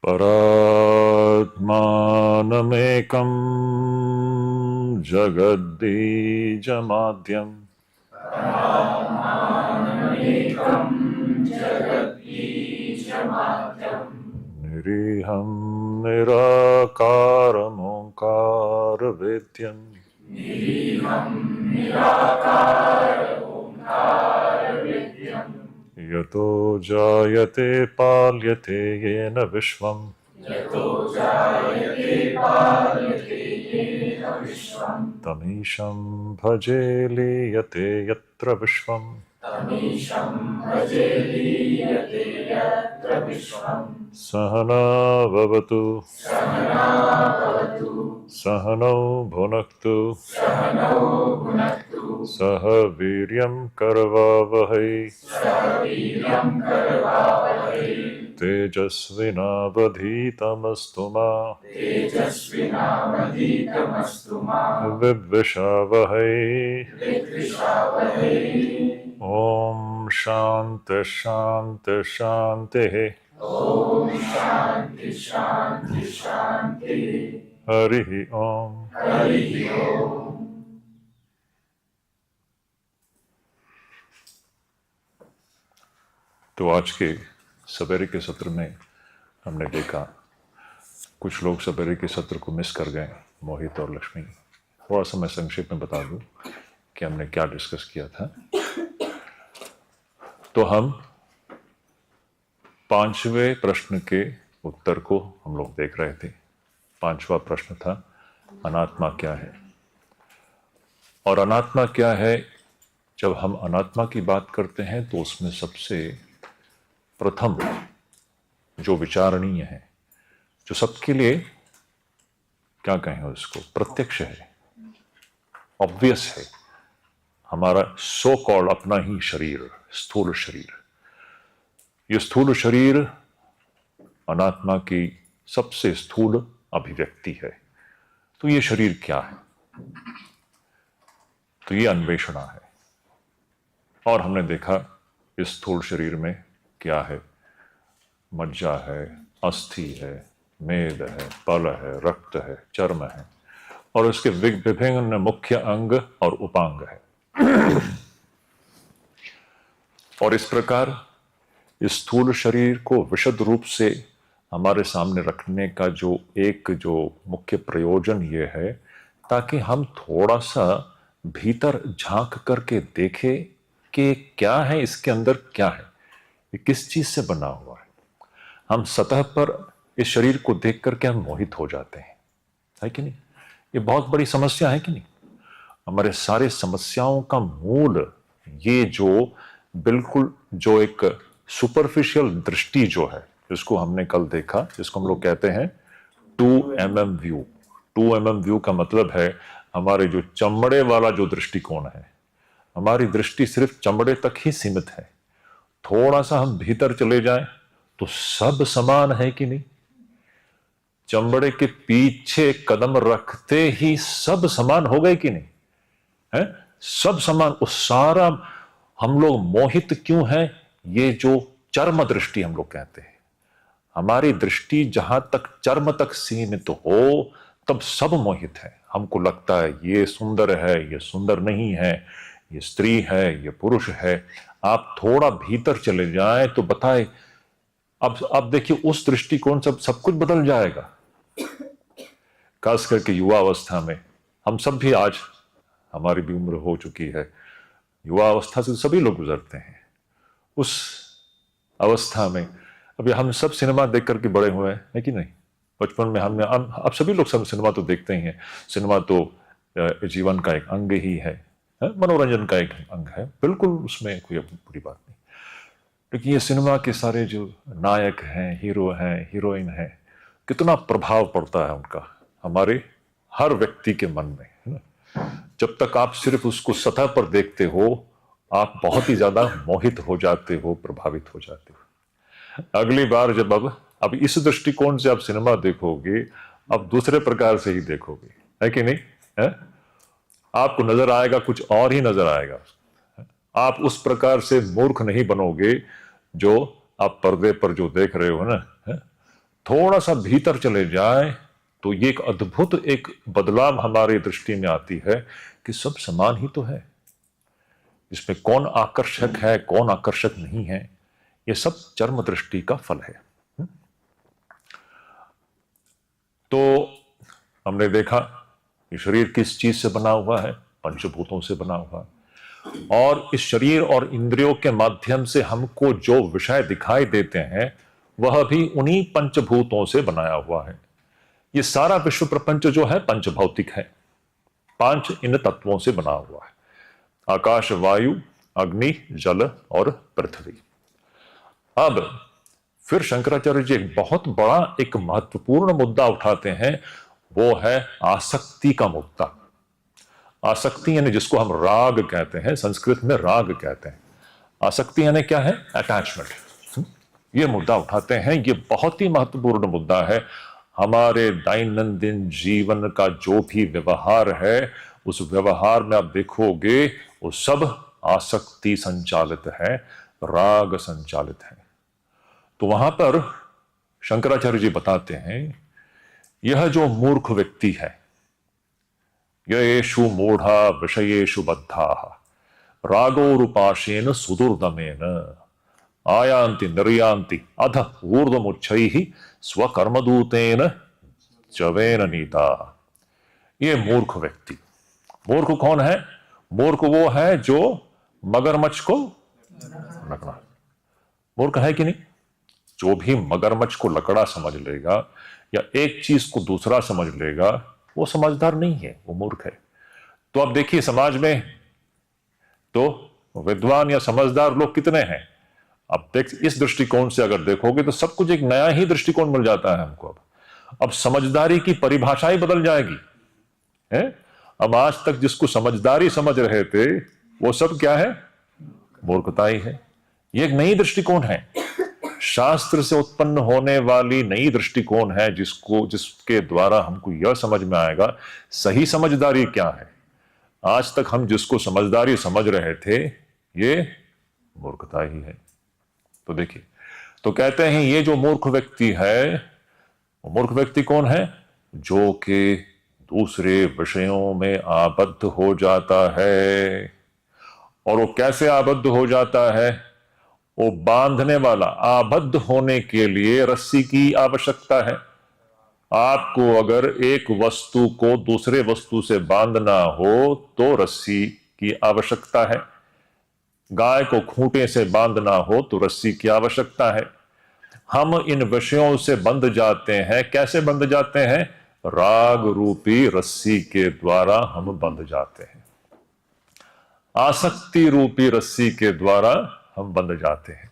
परात्मानमेकं जगद्बीजमाद्यं निरीहं निराकारमोङ्कारवेद्यं यतो जायते पाल्यते येन विश्वम् तमीशं भजे लीयते यत्र विश्वम् सहना भवतु सहनौ भुनक्तु सह वीर्यं करवावहै तेजस्विनावधीतमस्तु मा विद्विषावहै। ओम शांति शांति शांति। हरि ओम। तो आज के सवेरे के सत्र में हमने देखा, कुछ लोग सवेरे के सत्र को मिस कर गए, मोहित और लक्ष्मी। थोड़ा सा मैं संक्षेप में बता दूं कि हमने क्या डिस्कस किया था। तो हम 5वें प्रश्न के उत्तर को हम लोग देख रहे थे। 5वां प्रश्न था अनात्मा क्या है। और अनात्मा क्या है, जब हम अनात्मा की बात करते हैं तो उसमें सबसे प्रथम जो विचारणीय है, जो सबके लिए क्या कहें उसको, प्रत्यक्ष है, ऑब्वियस है, हमारा सो कॉल्ड अपना ही शरीर, स्थूल शरीर। ये स्थूल शरीर अनात्मा की सबसे स्थूल अभिव्यक्ति है। तो ये शरीर क्या है, तो ये अन्वेषणा है। और हमने देखा इस स्थूल शरीर में क्या है, मज्जा है, अस्थि है, मेद है, पल है, रक्त है, चर्म है, और उसके विभिन्न मुख्य अंग और उपांग है। और इस प्रकार इस स्थूल शरीर को विशद रूप से हमारे सामने रखने का जो मुख्य प्रयोजन ये है, ताकि हम थोड़ा सा भीतर झांक करके देखें कि क्या है, इसके अंदर क्या है, ये किस चीज से बना हुआ है। हम सतह पर इस शरीर को देख करके हम मोहित हो जाते हैं, है कि नहीं? ये बहुत बड़ी समस्या है कि नहीं? हमारे सारे समस्याओं का मूल ये जो बिल्कुल जो एक सुपरफिशियल दृष्टि जो है, जिसको हमने कल देखा, जिसको हम लोग कहते हैं 2mm व्यू। 2mm व्यू का मतलब है हमारे जो चमड़े वाला जो दृष्टिकोण है, हमारी दृष्टि सिर्फ चमड़े तक ही सीमित है। थोड़ा सा हम भीतर चले जाएं तो सब समान है कि नहीं? चमड़े के पीछे कदम रखते ही सब समान हो गए कि नहीं है? सब समान। उस सारा हम लोग मोहित क्यों हैं? ये जो चर्म दृष्टि हम लोग कहते हैं, हमारी दृष्टि जहां तक चर्म तक सीमित हो तब सब मोहित है। हमको लगता है ये सुंदर है, ये सुंदर नहीं है, ये स्त्री है, ये पुरुष है। आप थोड़ा भीतर चले जाएं तो बताए, अब देखिए उस दृष्टिकोण से सब कुछ बदल जाएगा। खास करके युवा अवस्था में, हम सब भी आज, हमारी भी उम्र हो चुकी है, युवा अवस्था से सभी लोग गुजरते हैं। उस अवस्था में अभी हम सब सिनेमा देख करके बड़े हुए हैं, है कि नहीं? बचपन में हमने, अब सभी लोग सब सिनेमा तो देखते ही हैं। सिनेमा तो जीवन का एक अंग ही है, मनोरंजन का एक अंग है, बिल्कुल उसमें कोई बुरी बात नहीं। लेकिन ये सिनेमा के सारे जो नायक हैं, हीरो हैं, हीरोइन हैं, कितना प्रभाव पड़ता है उनका हमारे हर व्यक्ति के मन में, है ना? जब तक आप सिर्फ उसको सतह पर देखते हो, आप बहुत ही ज्यादा मोहित हो जाते हो, प्रभावित हो जाते हो। अगली बार जब अब इस दृष्टिकोण से आप सिनेमा देखोगे, अब दूसरे प्रकार से ही देखोगे, है कि नहीं है? आपको नजर आएगा, कुछ और ही नजर आएगा। आप उस प्रकार से मूर्ख नहीं बनोगे जो आप पर्दे पर जो देख रहे हो ना, है? थोड़ा सा भीतर चले जाए तो ये एक अद्भुत एक बदलाव हमारी दृष्टि में आती है कि सब समान ही तो है। इसमें कौन आकर्षक है, कौन आकर्षक नहीं है, ये सब चर्म दृष्टि का फल है। तो हमने देखा कि शरीर किस चीज से बना हुआ है, पंचभूतों से बना हुआ है, और इस शरीर और इंद्रियों के माध्यम से हमको जो विषय दिखाई देते हैं वह भी उन्हीं पंचभूतों से बनाया हुआ है। ये सारा विश्व प्रपंच जो है पंचभौतिक है, 5 इन तत्वों से बना हुआ है, आकाश, वायु, अग्नि, जल और पृथ्वी। अब फिर शंकराचार्य जी एक बहुत बड़ा एक महत्वपूर्ण मुद्दा उठाते हैं, वो है आसक्ति का मुद्दा। आसक्ति यानी जिसको हम राग कहते हैं, संस्कृत में राग कहते हैं। आसक्ति यानी क्या है? अटैचमेंट। ये मुद्दा उठाते हैं, ये बहुत ही महत्वपूर्ण मुद्दा है। हमारे दैनंदिन जीवन का जो भी व्यवहार है, उस व्यवहार में आप देखोगे वो सब आसक्ति संचालित है, राग संचालित है। तो वहां पर शंकराचार्य जी बताते हैं, यह जो मूर्ख व्यक्ति है, येषु मूढ़ा विषयेषु बद्धाः रागोरुपाशेन सुदुर्दमेन आयान्ति निर्यान्ति अध ऊर्ध्वमुच्छैः स्वकर्मदूतेन जवेन नीता। ये मूर्ख व्यक्ति, मूर्ख कौन है? मूर्ख वो है जो मगरमच्छ को लकड़ा, मूर्ख है कि नहीं? जो भी मगरमच्छ को लकड़ा समझ लेगा या एक चीज को दूसरा समझ लेगा, वो समझदार नहीं है, वो मूर्ख है। तो अब देखिए समाज में तो विद्वान या समझदार लोग कितने हैं? अब देख, इस दृष्टिकोण से अगर देखोगे तो सब कुछ एक नया ही दृष्टिकोण मिल जाता है हमको। अब समझदारी की परिभाषा ही बदल जाएगी है? अब आज तक जिसको समझदारी समझ रहे थे वो सब क्या है? मूर्खता ही है। ये एक नई दृष्टिकोण है, शास्त्र से उत्पन्न होने वाली नई दृष्टिकोण है, जिसके द्वारा हमको यह समझ में आएगा सही समझदारी क्या है। आज तक हम जिसको समझदारी समझ रहे थे ये मूर्खता ही है। तो देखिए, तो कहते हैं ये जो मूर्ख व्यक्ति है, वो मूर्ख व्यक्ति कौन है? जो कि दूसरे विषयों में आबद्ध हो जाता है। और वो कैसे आबद्ध हो जाता है? वो बांधने वाला, आबद्ध होने के लिए रस्सी की आवश्यकता है। आपको अगर एक वस्तु को दूसरे वस्तु से बांधना हो तो रस्सी की आवश्यकता है। गाय को खूंटे से बांधना हो तो रस्सी की आवश्यकता है। हम इन विषयों से बंध जाते हैं। कैसे बंध जाते हैं? राग रूपी रस्सी के द्वारा हम बंध जाते हैं, आसक्ति रूपी रस्सी के द्वारा हम बंध जाते हैं।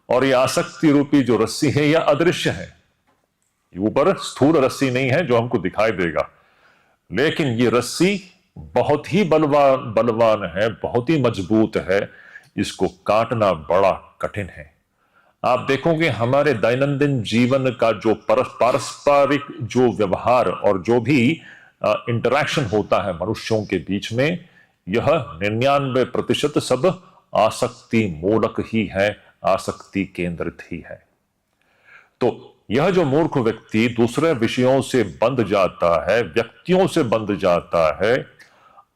और ये आसक्ति रूपी जो रस्सी है यह अदृश्य है, ऊपर स्थूल रस्सी नहीं है जो हमको दिखाई देगा, लेकिन ये रस्सी बहुत ही बलवान है, बहुत ही मजबूत है। इसको काटना बड़ा कठिन है। आप देखोगे हमारे दैनंदिन जीवन का जो पारस्परिक जो व्यवहार और जो भी इंटरैक्शन होता है मनुष्यों के बीच में, यह 99% सब आसक्ति मूलक ही है, आसक्ति केंद्रित ही है। तो यह जो मूर्ख व्यक्ति दूसरे विषयों से बंध जाता है, व्यक्तियों से बंध जाता है,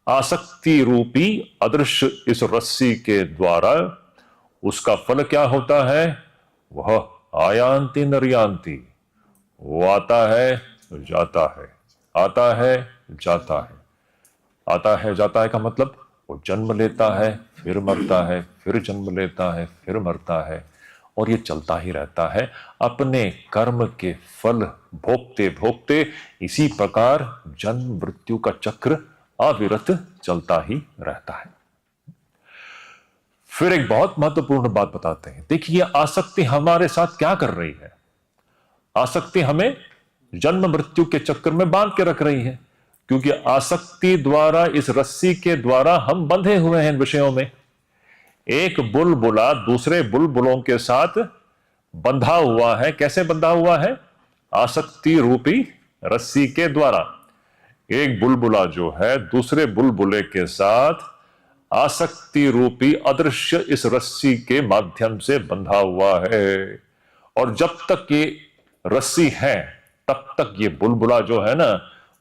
आसक्ति रूपी अदृश्य इस रस्सी के द्वारा, उसका फल क्या होता है? वह आयांति निर्यांति, वो आता है जाता है, आता है जाता है। आता है जाता है का मतलब वो जन्म लेता है, फिर मरता है, फिर जन्म लेता है, फिर मरता है, और ये चलता ही रहता है। अपने कर्म के फल भोगते भोगते इसी प्रकार जन्म मृत्यु का चक्र अविरत चलता ही रहता है। फिर एक बहुत महत्वपूर्ण बात बताते हैं। देखिए आसक्ति हमारे साथ क्या कर रही है। आसक्ति हमें जन्म मृत्यु के चक्कर में बांध के रख रही है, क्योंकि आसक्ति द्वारा, इस रस्सी के द्वारा हम बंधे हुए हैं इन विषयों में। एक बुलबुला दूसरे बुलबुलों के साथ बंधा हुआ है। कैसे बंधा हुआ है? आसक्ति रूपी रस्सी के द्वारा। एक बुलबुला जो है दूसरे बुलबुले के साथ आसक्ति रूपी अदृश्य इस रस्सी के माध्यम से बंधा हुआ है। और जब तक ये रस्सी है तब तक ये बुलबुला जो है ना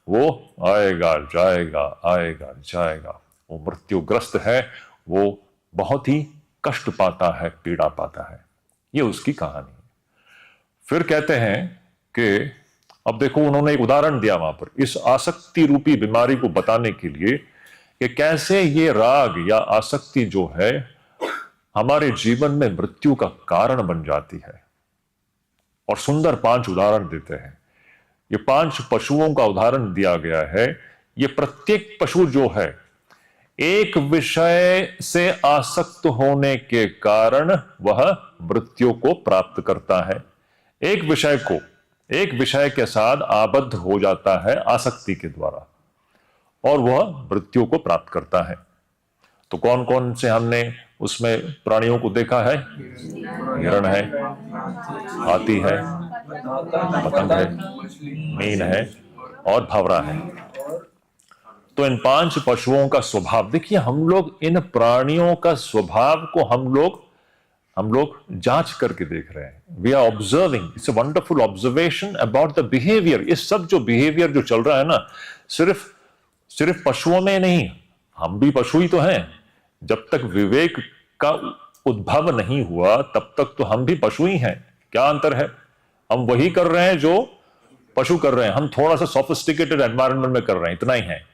वो आएगा जाएगा आएगा जाएगा। वो मृत्युग्रस्त है, वो बहुत ही कष्ट पाता है, पीड़ा पाता है। ये उसकी कहानी है। फिर कहते हैं कि अब देखो उन्होंने एक उदाहरण दिया वहां पर इस आसक्ति रूपी बीमारी को बताने के लिए कि कैसे ये राग या आसक्ति जो है हमारे जीवन में मृत्यु का कारण बन जाती है। और सुंदर 5 उदाहरण देते हैं। ये 5 पशुओं का उदाहरण दिया गया है। ये प्रत्येक पशु जो है एक विषय से आसक्त होने के कारण वह मृत्यु को प्राप्त करता है। एक विषय के साथ आबद्ध हो जाता है आसक्ति के द्वारा और वह मृत्यु को प्राप्त करता है। तो कौन कौन से हमने उसमें प्राणियों को देखा है? हिरण है, हाथी है, पतंग है, मीन है और भंवरा है। तो इन 5 पशुओं का स्वभाव देखिए। हम लोग इन प्राणियों का स्वभाव को हम लोग जांच करके देख रहे हैं। We are observing, it's a wonderful observation about the behaviour. ये सब जो बिहेवियर जो चल रहा है ना, सिर्फ पशुओं में नहीं, हम भी पशु ही तो हैं। जब तक विवेक का उद्भव नहीं हुआ तब तक तो हम भी पशु ही हैं। क्या अंतर है? हम वही कर रहे हैं जो पशु कर रहे हैं, हम थोड़ा सा सोफिस्टिकेटेड एनवायरनमेंट में कर रहे हैं, इतना ही है।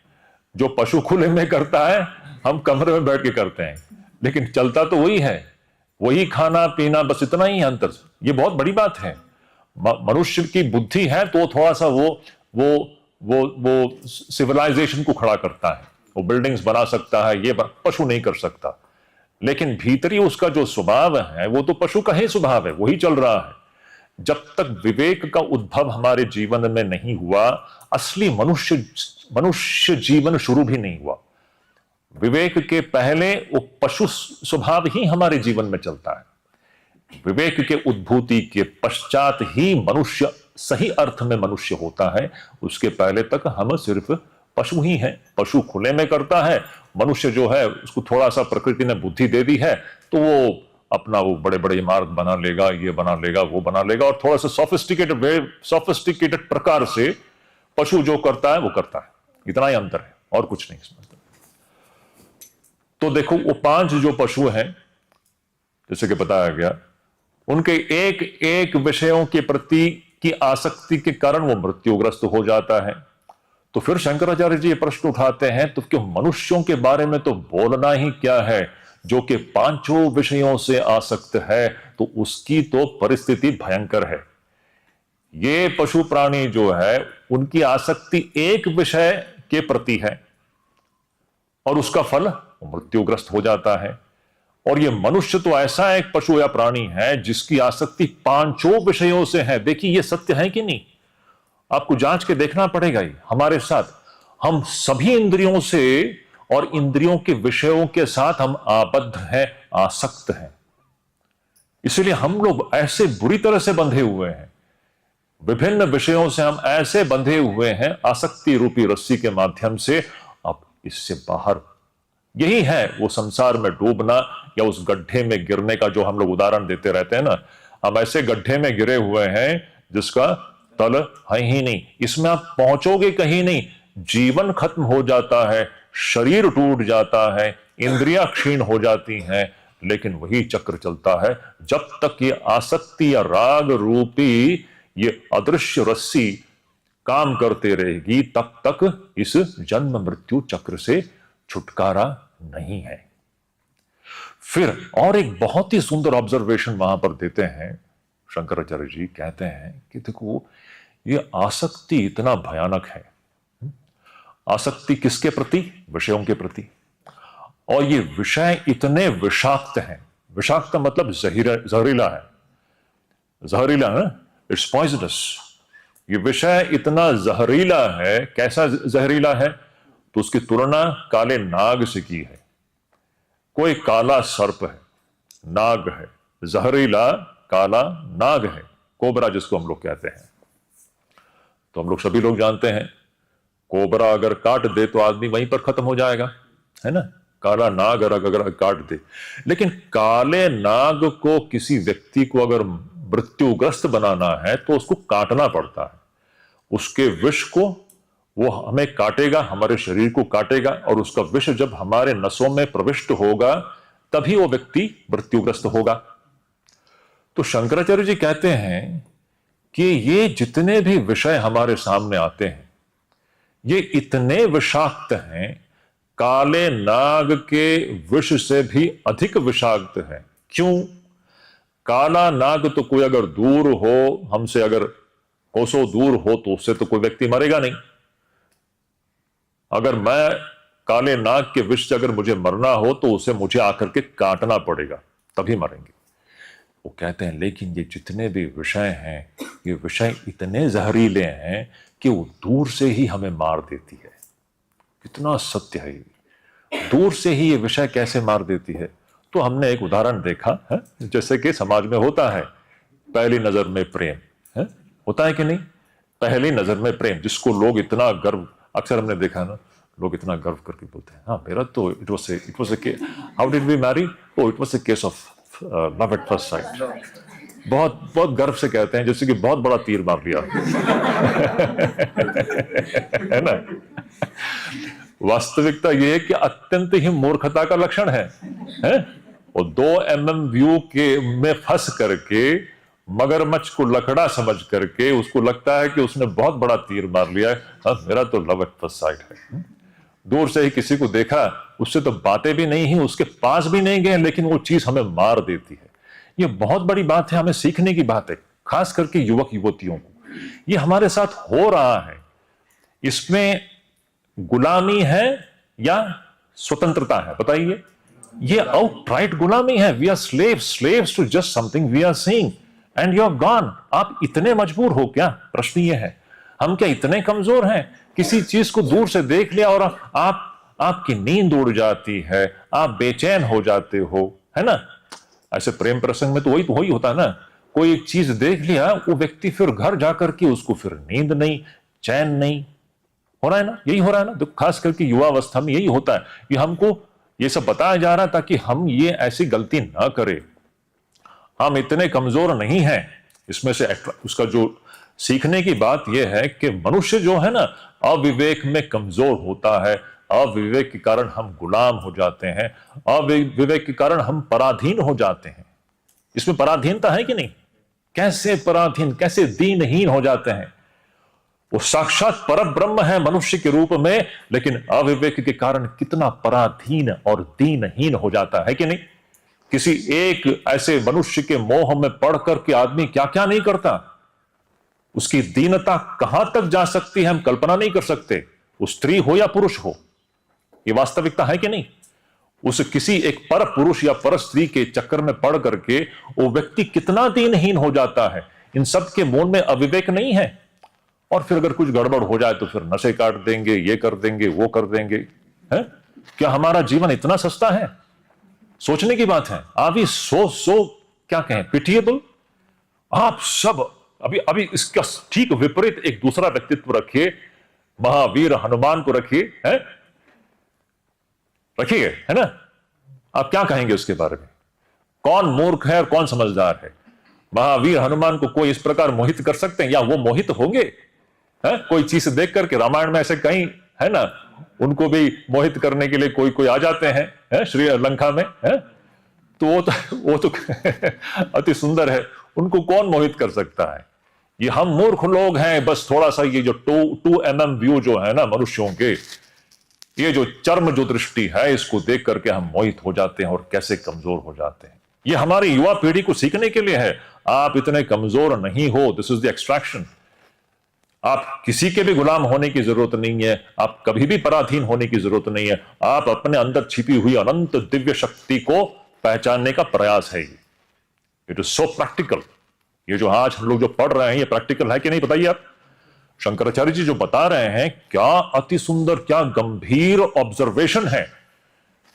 जो पशु खुले में करता है हम कमरे में बैठ के करते हैं, लेकिन चलता तो वही है, वही खाना पीना, बस इतना ही अंतर। ये बहुत बड़ी बात है। मनुष्य की बुद्धि है तो थोड़ा सा वो सिविलाइजेशन को खड़ा करता है, वो बिल्डिंग्स बना सकता है, ये पशु नहीं कर सकता। लेकिन भीतरी उसका जो स्वभाव है वो तो पशु का ही स्वभाव है, वही चल रहा है। जब तक विवेक का उद्भव हमारे जीवन में नहीं हुआ, असली मनुष्य जीवन शुरू भी नहीं हुआ। विवेक के पहले वो पशु स्वभाव ही हमारे जीवन में चलता है। विवेक के उद्भूति के पश्चात ही मनुष्य सही अर्थ में मनुष्य होता है। उसके पहले तक हम सिर्फ पशु ही हैं। पशु खुले में करता है, मनुष्य जो है उसको थोड़ा सा प्रकृति ने बुद्धि दे दी है तो वो अपना वो बड़े बड़े इमारत बना लेगा, ये बना लेगा, वो बना लेगा, और थोड़ा सा सोफिस्टिकेटेड प्रकार से पशु जो करता है वो करता है। इतना ही अंतर है और कुछ नहीं इसमें। तो देखो वो 5 जो पशु हैं जैसे कि बताया गया, उनके एक एक विषयों के प्रति की आसक्ति के कारण वो मृत्युग्रस्त हो जाता है। तो फिर शंकराचार्य जी ये प्रश्न उठाते हैं, तो क्यों मनुष्यों के बारे में तो बोलना ही क्या है, जो कि 5 विषयों से आसक्त है, तो उसकी तो परिस्थिति भयंकर है। ये पशु प्राणी जो है उनकी आसक्ति एक विषय के प्रति है और उसका फल मृत्युग्रस्त हो जाता है। और ये मनुष्य तो ऐसा एक पशु या प्राणी है जिसकी आसक्ति 5 विषयों से है। देखिए ये सत्य है कि नहीं, आपको जांच के देखना पड़ेगा। ही हमारे साथ हम सभी इंद्रियों से और इंद्रियों के विषयों के साथ हम आबद्ध हैं, आसक्त हैं। इसलिए हम लोग ऐसे बुरी तरह से बंधे हुए हैं, विभिन्न विषयों से हम ऐसे बंधे हुए हैं आसक्ति रूपी रस्सी के माध्यम से। अब इससे बाहर यही है वो संसार में डूबना या उस गड्ढे में गिरने का जो हम लोग उदाहरण देते रहते हैं ना। हम ऐसे गड्ढे में गिरे हुए हैं जिसका तल है ही नहीं, इसमें आप पहुंचोगे कहीं नहीं, जीवन खत्म हो जाता है, शरीर टूट जाता है, इंद्रियां क्षीण हो जाती हैं, लेकिन वही चक्र चलता है। जब तक ये आसक्ति या राग रूपी ये अदृश्य रस्सी काम करते रहेगी तब तक इस जन्म मृत्यु चक्र से छुटकारा नहीं है। फिर और एक बहुत ही सुंदर ऑब्जर्वेशन वहां पर देते हैं शंकराचार्य जी। कहते हैं कि देखो ये आसक्ति इतना भयानक है। आसक्ति किसके प्रति? विषयों के प्रति। और ये विषय इतने विषाक्त हैं। विषाक्त मतलब जहरीला है, जहरीला है, इट्स पॉइजनस। ये विषय इतना जहरीला है। कैसा जहरीला है? तो उसकी तुलना काले नाग से की है। कोई काला सर्प है, नाग है, जहरीला काला नाग है, कोबरा जिसको हम लोग कहते हैं। तो हम लोग सभी लोग जानते हैं कोबरा अगर काट दे तो आदमी वहीं पर खत्म हो जाएगा, है ना। काला नाग अगर काट दे, लेकिन काले नाग को किसी व्यक्ति को अगर मृत्युग्रस्त बनाना है तो उसको काटना पड़ता है। उसके विष को वो हमें काटेगा, हमारे शरीर को काटेगा, और उसका विष जब हमारे नसों में प्रविष्ट होगा तभी वो व्यक्ति मृत्युग्रस्त होगा। तो शंकराचार्य जी कहते हैं कि ये जितने भी विषय हमारे सामने आते हैं ये इतने विषाक्त हैं, काले नाग के विष से भी अधिक विषाक्त है। क्यों? काला नाग तो कोई अगर दूर हो, हमसे अगर कोसों दूर हो, तो उससे तो कोई व्यक्ति मरेगा नहीं। अगर मैं काले नाग के विष से अगर मुझे मरना हो तो उसे मुझे आकर के काटना पड़ेगा, तभी मरेंगे। वो कहते हैं लेकिन ये जितने भी विषय हैं ये विषय इतने जहरीले हैं कि वो दूर से ही हमें मार देती है। कितना सत्य है ये, दूर से ही ये विषय कैसे मार देती है। तो हमने एक उदाहरण देखा है, जैसे कि समाज में होता है पहली नजर में प्रेम है, होता है कि नहीं? पहली नजर में प्रेम, जिसको लोग इतना गर्व, अक्सर हमने देखा ना, लोग इतना गर्व करके बोलते हैं हाँ मेरा तो it was a how did we marry, oh it was a case of love at first sight. बहुत बहुत गर्व से कहते हैं, जैसे कि बहुत बड़ा तीर मार लिया है ना। वास्तविकता यह है कि अत्यंत ही मूर्खता का लक्षण है? और 2 mm व्यू के में फंस करके मगरमच्छ को लकड़ा समझ करके उसको लगता है कि उसने बहुत बड़ा तीर मार लिया है। मेरा तो लव एट फर्स्ट साइट है। दूर से ही किसी को देखा, उससे तो बातें भी नहीं ही, उसके पास भी नहीं गए, लेकिन वो चीज हमें मार देती है। ये बहुत बड़ी बात है, हमें सीखने की बात है, खास करके युवक युवतियों को। ये हमारे साथ हो रहा है। इसमें गुलामी है या स्वतंत्रता है? बताइए। ये आउटराइट गुलामी है। We are slaves to just something we are seeing and you are gone. आप इतने मजबूर हो क्या? प्रश्न ये है। हम क्या इतने कमजोर हैं? किसी चीज को दूर से देख लिया और आपकी नींद उड़ जाती है, आप बेचैन हो जाते हो, है ना। ऐसे प्रेम प्रसंग में तो वही होता है ना। कोई एक चीज देख लिया, वो व्यक्ति फिर घर जाकर के उसको फिर नींद नहीं, चैन नहीं। हो रहा है ना, यही हो रहा है ना। तो खास करके युवावस्था में यही होता है कि हमको ये सब बताया जा रहा है ताकि हम ये ऐसी गलती ना करें। हम इतने कमजोर नहीं हैं। इसमें से उसका जो सीखने की बात यह है कि मनुष्य जो है ना, अविवेक में कमजोर होता है। अविवेक के कारण हम गुलाम हो जाते हैं, अविवेक के कारण हम पराधीन हो जाते हैं। इसमें पराधीनता है कि नहीं? कैसे पराधीन, कैसे दीनहीन हो जाते हैं। वो साक्षात परब्रह्म है मनुष्य के रूप में, लेकिन अविवेक के कारण कितना पराधीन और दीनहीन हो जाता है कि नहीं। किसी एक ऐसे मनुष्य के मोह में पड़ करके आदमी क्या क्या नहीं करता। उसकी दीनता कहां तक जा सकती है हम कल्पना नहीं कर सकते। वो स्त्री हो या पुरुष हो, ये वास्तविकता है कि नहीं। उस किसी एक पर पुरुष या पर स्त्री के चक्कर में पड़ करके वो व्यक्ति कितना दीनहीन हो जाता है। इन सब के मूल में अविवेक नहीं है। और फिर अगर कुछ गड़बड़ हो जाए तो फिर नशे काट देंगे, ये कर देंगे, वो कर देंगे। है क्या हमारा जीवन इतना सस्ता है? सोचने की बात है। अभी सो क्या कहें, पिटिएबल। आप सब अभी इसका ठीक विपरीत एक दूसरा व्यक्तित्व रखिए, महावीर हनुमान को रखिए, है रखिए, है ना। आप क्या कहेंगे उसके बारे में? कौन मूर्ख है और कौन समझदार है? महावीर हनुमान को कोई इस प्रकार मोहित कर सकते हैं या वो मोहित होंगे? है कोई चीज देख करके, रामायण में ऐसे कहीं है ना, उनको भी मोहित करने के लिए कोई आ जाते हैं, है? श्रीलंका में है, तो वो तो अति सुंदर है, उनको कौन मोहित कर सकता है? ये हम मूर्ख लोग हैं। बस थोड़ा सा ये जो 2 mm व्यू जो है ना मनुष्यों के, ये जो चर्म जो दृष्टि है, इसको देख करके हम मोहित हो जाते हैं और कैसे कमजोर हो जाते हैं। ये हमारी युवा पीढ़ी को सीखने के लिए है। आप इतने कमजोर नहीं हो। This is the extraction. आप किसी के भी गुलाम होने की जरूरत नहीं है। आप कभी भी पराधीन होने की जरूरत नहीं है। आप अपने अंदर छिपी हुई अनंत दिव्य शक्ति को पहचानने का प्रयास है। It is so practical. ये जो आज हम लोग जो पढ़ रहे हैं, ये प्रैक्टिकल है कि नहीं? बताइए आप। शंकराचार्य जी जो बता रहे हैं, क्या अति सुंदर, क्या गंभीर ऑब्जर्वेशन है।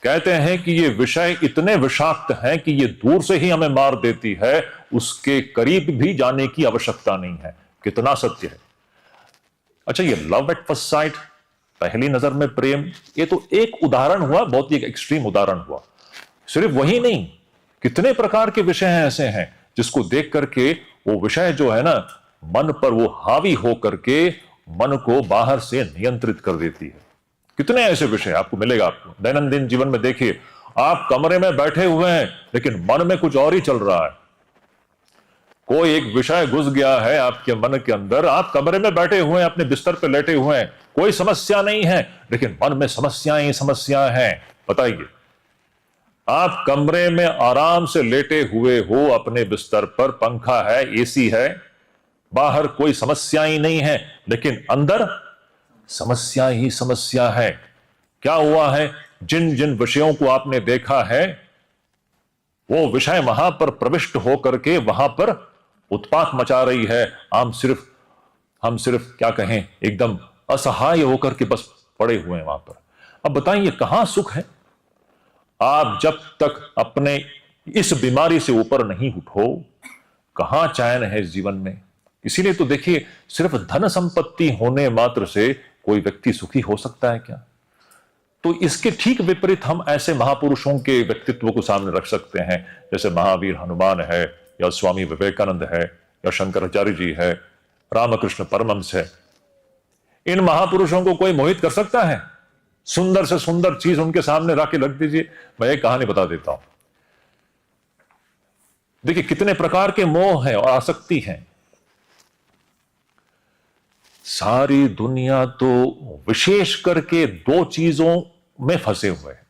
कहते हैं कि ये विषय इतने विषाक्त हैं कि ये दूर से ही हमें मार देती है, उसके करीब भी जाने की आवश्यकता नहीं है। कितना सत्य है। अच्छा, ये लव एट फर्स्ट साइट, पहली नजर में प्रेम, ये तो एक उदाहरण हुआ, बहुत ही एक एक्सट्रीम उदाहरण हुआ। सिर्फ वही नहीं, कितने प्रकार के विषय हैं ऐसे हैं जिसको देख करके वो विषय जो है ना मन पर वो हावी हो करके मन को बाहर से नियंत्रित कर देती है। कितने ऐसे विषय आपको मिलेगा, आपको दैनंदिन जीवन में देखिए, आप कमरे में बैठे हुए हैं लेकिन मन में कुछ और ही चल रहा है। कोई एक विषय घुस गया है आपके मन के अंदर, आप कमरे में बैठे हुए हैं, अपने बिस्तर पर लेटे हुए हैं, कोई समस्या नहीं है, लेकिन मन में समस्याएं ही समस्याएं हैं। बताइए, आप कमरे में आराम से लेटे हुए हो, अपने बिस्तर पर पंखा है, एसी है, बाहर कोई समस्या ही नहीं है, लेकिन अंदर समस्या ही समस्या है। क्या हुआ है? जिन जिन विषयों को आपने देखा है वो विषय वहां पर प्रविष्ट होकर के वहां पर उत्पात मचा रही है। हम सिर्फ क्या कहें, एकदम असहाय होकर के बस पड़े हुए हैं वहां पर। अब बताइए कहां सुख है? आप जब तक अपने इस बीमारी से ऊपर नहीं उठो, कहां चैन है इस जीवन में? इसीलिए तो देखिए, सिर्फ धन संपत्ति होने मात्र से कोई व्यक्ति सुखी हो सकता है क्या? तो इसके ठीक विपरीत हम ऐसे महापुरुषों के व्यक्तित्व को सामने रख सकते हैं, जैसे महावीर हनुमान है, या स्वामी विवेकानंद है, या शंकराचार्य जी है, रामकृष्ण परमहंस है। इन महापुरुषों को कोई मोहित कर सकता है? सुंदर से सुंदर चीज उनके सामने रख के रख दीजिए। मैं एक कहानी बता देता हूं। देखिए कितने प्रकार के मोह हैं और आसक्ति हैं। सारी दुनिया तो विशेष करके दो चीजों में फंसे हुए हैं।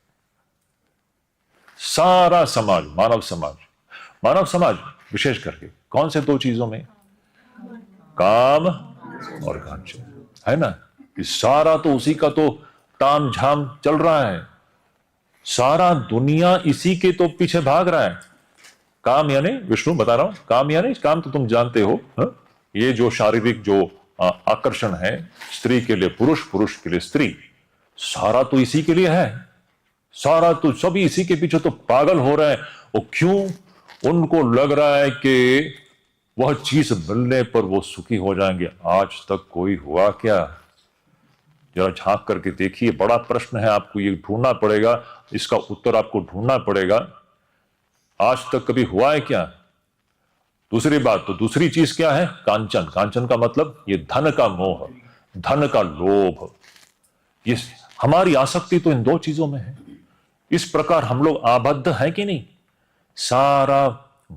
सारा समाज, मानव समाज विशेष करके कौन से दो चीजों में? काम और कांचन, है ना? इस सारा तो उसी का तो ताम झाम चल रहा है। सारा दुनिया इसी के तो पीछे भाग रहा है। काम यानी, विष्णु बता रहा हूं, काम यानी, काम तो तुम जानते हो, हा? ये जो शारीरिक जो आकर्षण है, स्त्री के लिए पुरुष, पुरुष के लिए स्त्री, सारा तो इसी के लिए है। सारा तो सभी इसी के पीछे तो पागल हो रहे हैं। वो क्यों? उनको लग रहा है कि वह चीज मिलने पर वो सुखी हो जाएंगे। आज तक कोई हुआ क्या? जरा झांक करके देखिए। बड़ा प्रश्न है, आपको ये ढूंढना पड़ेगा, इसका उत्तर आपको ढूंढना पड़ेगा। आज तक कभी हुआ है क्या? दूसरी बात, तो दूसरी चीज क्या है? कांचन। कांचन का मतलब ये धन का मोह, धन का लोभ। ये हमारी आसक्ति तो इन दो चीजों में है। इस प्रकार हम लोग आबद्ध हैं कि नहीं? सारा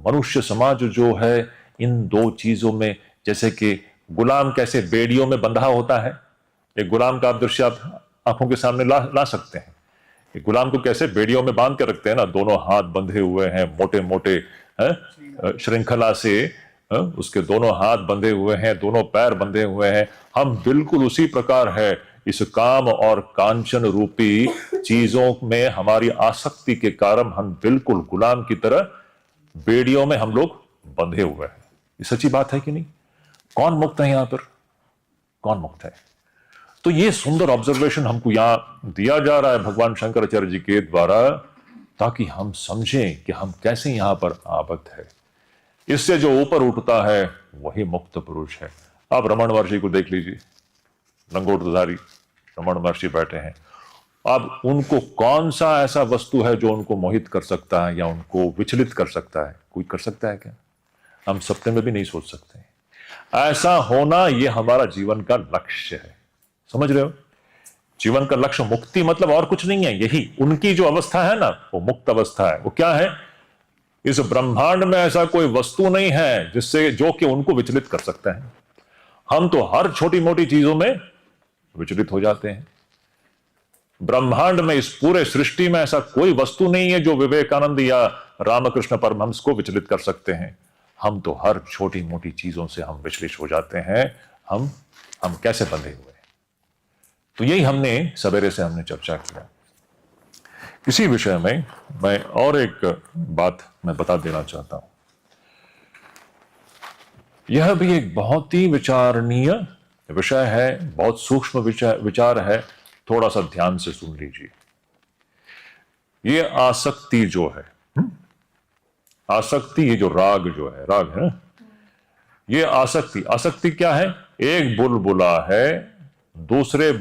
मनुष्य समाज जो है इन दो चीजों में, जैसे कि गुलाम कैसे बेड़ियों में बंधा होता है, एक गुलाम का आप दृश्य आप आंखों के सामने ला सकते हैं। एक गुलाम को कैसे बेड़ियों में बांध के रखते हैं ना, दोनों हाथ बंधे हुए हैं, मोटे मोटे श्रृंखला से, उसके दोनों हाथ बंधे हुए हैं, दोनों पैर बंधे हुए हैं। हम बिल्कुल उसी प्रकार है। इस काम और कांचन रूपी चीजों में हमारी आसक्ति के कारण हम बिल्कुल गुलाम की तरह बेड़ियों में हम लोग बंधे हुए हैं। ये सच्ची बात है कि नहीं? कौन मुक्त है यहां पर? कौन मुक्त है? तो ये सुंदर ऑब्जर्वेशन हमको यहां दिया जा रहा है भगवान शंकराचार्य जी के द्वारा, ताकि हम समझें कि हम कैसे यहां पर आबद्ध है। इससे जो ऊपर उठता है वही मुक्त पुरुष है। आप रमण महर्षि को देख लीजिए, लंगोटधारी रमण महर्षि बैठे हैं। अब उनको कौन सा ऐसा वस्तु है जो उनको मोहित कर सकता है या उनको विचलित कर सकता है? कोई कर सकता है क्या? हम सपने में भी नहीं सोच सकते। ऐसा होना ये हमारा जीवन का लक्ष्य है। समझ रहे हो? जीवन का लक्ष्य मुक्ति मतलब और कुछ नहीं है। यही उनकी जो अवस्था है ना, वो मुक्त अवस्था है। वो क्या है? इस ब्रह्मांड में ऐसा कोई वस्तु नहीं है जिससे जो कि उनको विचलित कर सकता है। हम तो हर छोटी मोटी चीजों में विचलित हो जाते हैं। ब्रह्मांड में, इस पूरे सृष्टि में ऐसा कोई वस्तु नहीं है जो विवेकानंद या रामकृष्ण परमहंस को विचलित कर सकते हैं। हम तो हर छोटी मोटी चीजों से हम विचलित हो जाते हैं। हम कैसे बंधे हुए हैं? तो यही हमने सवेरे से हमने चर्चा किया। इसी विषय में मैं और एक बात मैं बता देना चाहता हूं। यह भी एक बहुत ही विचारणीय विषय है, बहुत सूक्ष्म विचार है। थोड़ा सा ध्यान से सुन लीजिए। ये आसक्ति जो है, आसक्ति, ये जो राग जो है, राग है ना, ये आसक्ति क्या है? एक बुलबुला है, दूसरे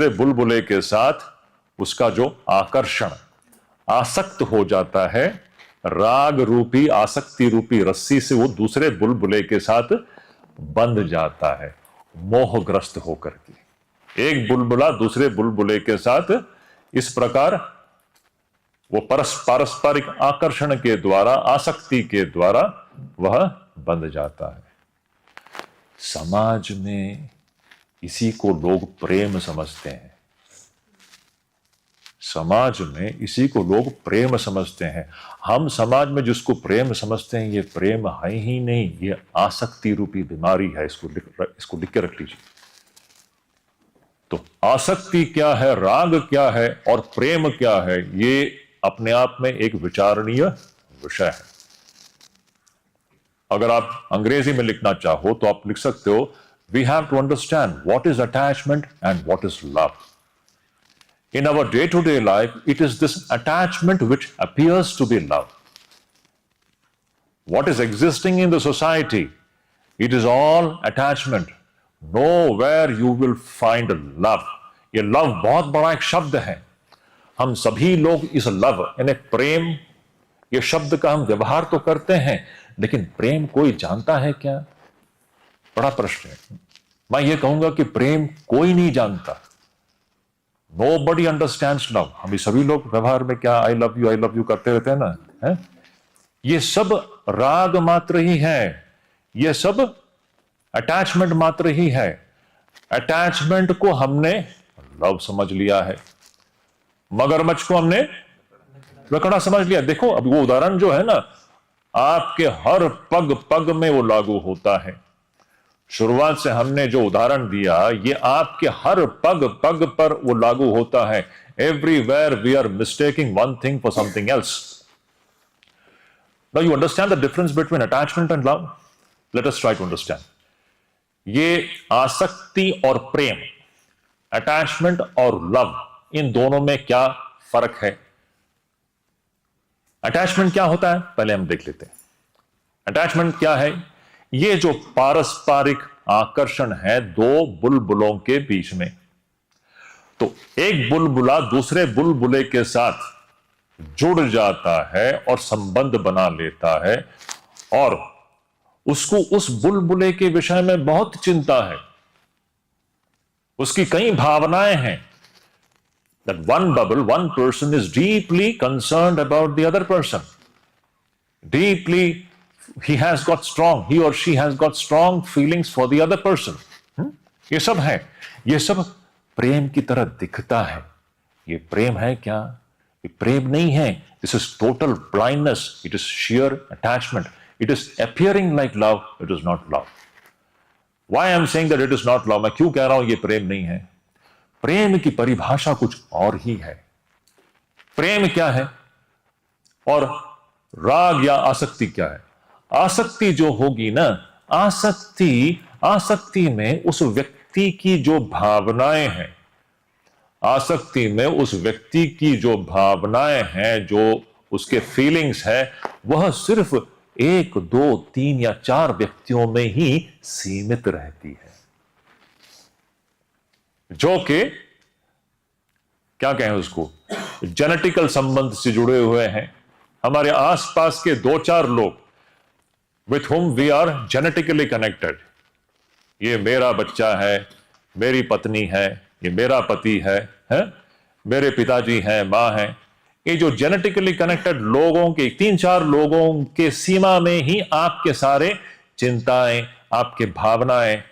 बुलबुले के साथ उसका जो आकर्षण, आसक्त हो जाता है, राग रूपी आसक्ति रूपी रस्सी से वो दूसरे बुलबुले के साथ बंध जाता है मोहग्रस्त होकर के। एक बुलबुला दूसरे बुलबुले के साथ इस प्रकार वो पारस्परिक आकर्षण के द्वारा, आसक्ति के द्वारा वह बंध जाता है। समाज में इसी को लोग प्रेम समझते हैं। समाज में इसी को लोग प्रेम समझते हैं। हम समाज में जिसको प्रेम समझते हैं, ये प्रेम है ही नहीं, ये आसक्ति रूपी बीमारी है। इसको लिख के रख लीजिए। तो आसक्ति क्या है, राग क्या है और प्रेम क्या है, ये अपने आप में एक विचारणीय विषय है। अगर आप अंग्रेजी में लिखना चाहो तो आप लिख सकते हो, we have to understand what is attachment and what is love. In our day-to-day life, it is this attachment which appears to be love. What is existing in the society, it is all attachment. Nowhere you will find love. ये love बहुत बड़ा एक शब्द है। हम सभी लोग इस love यानी प्रेम, ये शब्द का हम व्यवहार तो करते हैं, लेकिन प्रेम कोई जानता है क्या? बड़ा प्रश्न है। मैं ये कहूंगा कि प्रेम कोई नहीं जानता। Nobody understands love. हम सभी लोग व्यवहार में क्या I love you करते रहते हैं ना, है? ये सब राग मात्र ही है, ये सब अटैचमेंट मात्र ही है। अटैचमेंट को हमने लव समझ लिया है, मगरमच्छ को हमने लकड़ा समझ लिया। देखो अब वो उदाहरण जो है ना, आपके हर पग पग में वो लागू होता है। शुरुआत से हमने जो उदाहरण दिया, ये आपके हर पग पग पर वो लागू होता है। Everywhere we are mistaking one thing for something else. Now you understand the difference between attachment and love. Let us try to understand. ये आसक्ति और प्रेम, अटैचमेंट और लव, इन दोनों में क्या फर्क है? अटैचमेंट क्या होता है पहले हम देख लेते हैं। अटैचमेंट क्या है? ये जो पारस्परिक आकर्षण है दो बुलबुलों के बीच में। तो एक बुलबुला दूसरे बुलबुले के साथ जुड़ जाता है और संबंध बना लेता है, और उसको उस बुलबुले के विषय में बहुत चिंता है, उसकी कई भावनाएं हैं। That one bubble, one person is deeply concerned about the other person. Deeply he or she has got strong feelings for the other person. ये सब है, ये सब प्रेम की तरह दिखता है। ये प्रेम है क्या? ये प्रेम नहीं है। This is total blindness. It is sheer attachment. It is appearing like love. It is not love. Why I am saying that it is not love? मैं क्यों कह रहा हूं ये प्रेम नहीं है? प्रेम की परिभाषा कुछ और ही है। प्रेम क्या है और राग या आसक्ति क्या है? आसक्ति जो होगी ना, आसक्ति में उस व्यक्ति की जो भावनाएं हैं, आसक्ति में उस व्यक्ति की जो भावनाएं हैं, जो उसके फीलिंग्स है, वह सिर्फ 1, 2, 3 या 4 व्यक्तियों में ही सीमित रहती है, जो कि क्या कहें उसको, जेनेटिकल संबंध से जुड़े हुए हैं। हमारे आसपास के 2-4 लोग with whom we are genetically connected. ये मेरा बच्चा है, मेरी पत्नी है, ये मेरा पति है, मेरे पिताजी हैं, मां हैं। ये जो जेनेटिकली कनेक्टेड लोगों के 3-4 लोगों के सीमा में ही आपके सारे चिंताएं, आपके भावनाएं,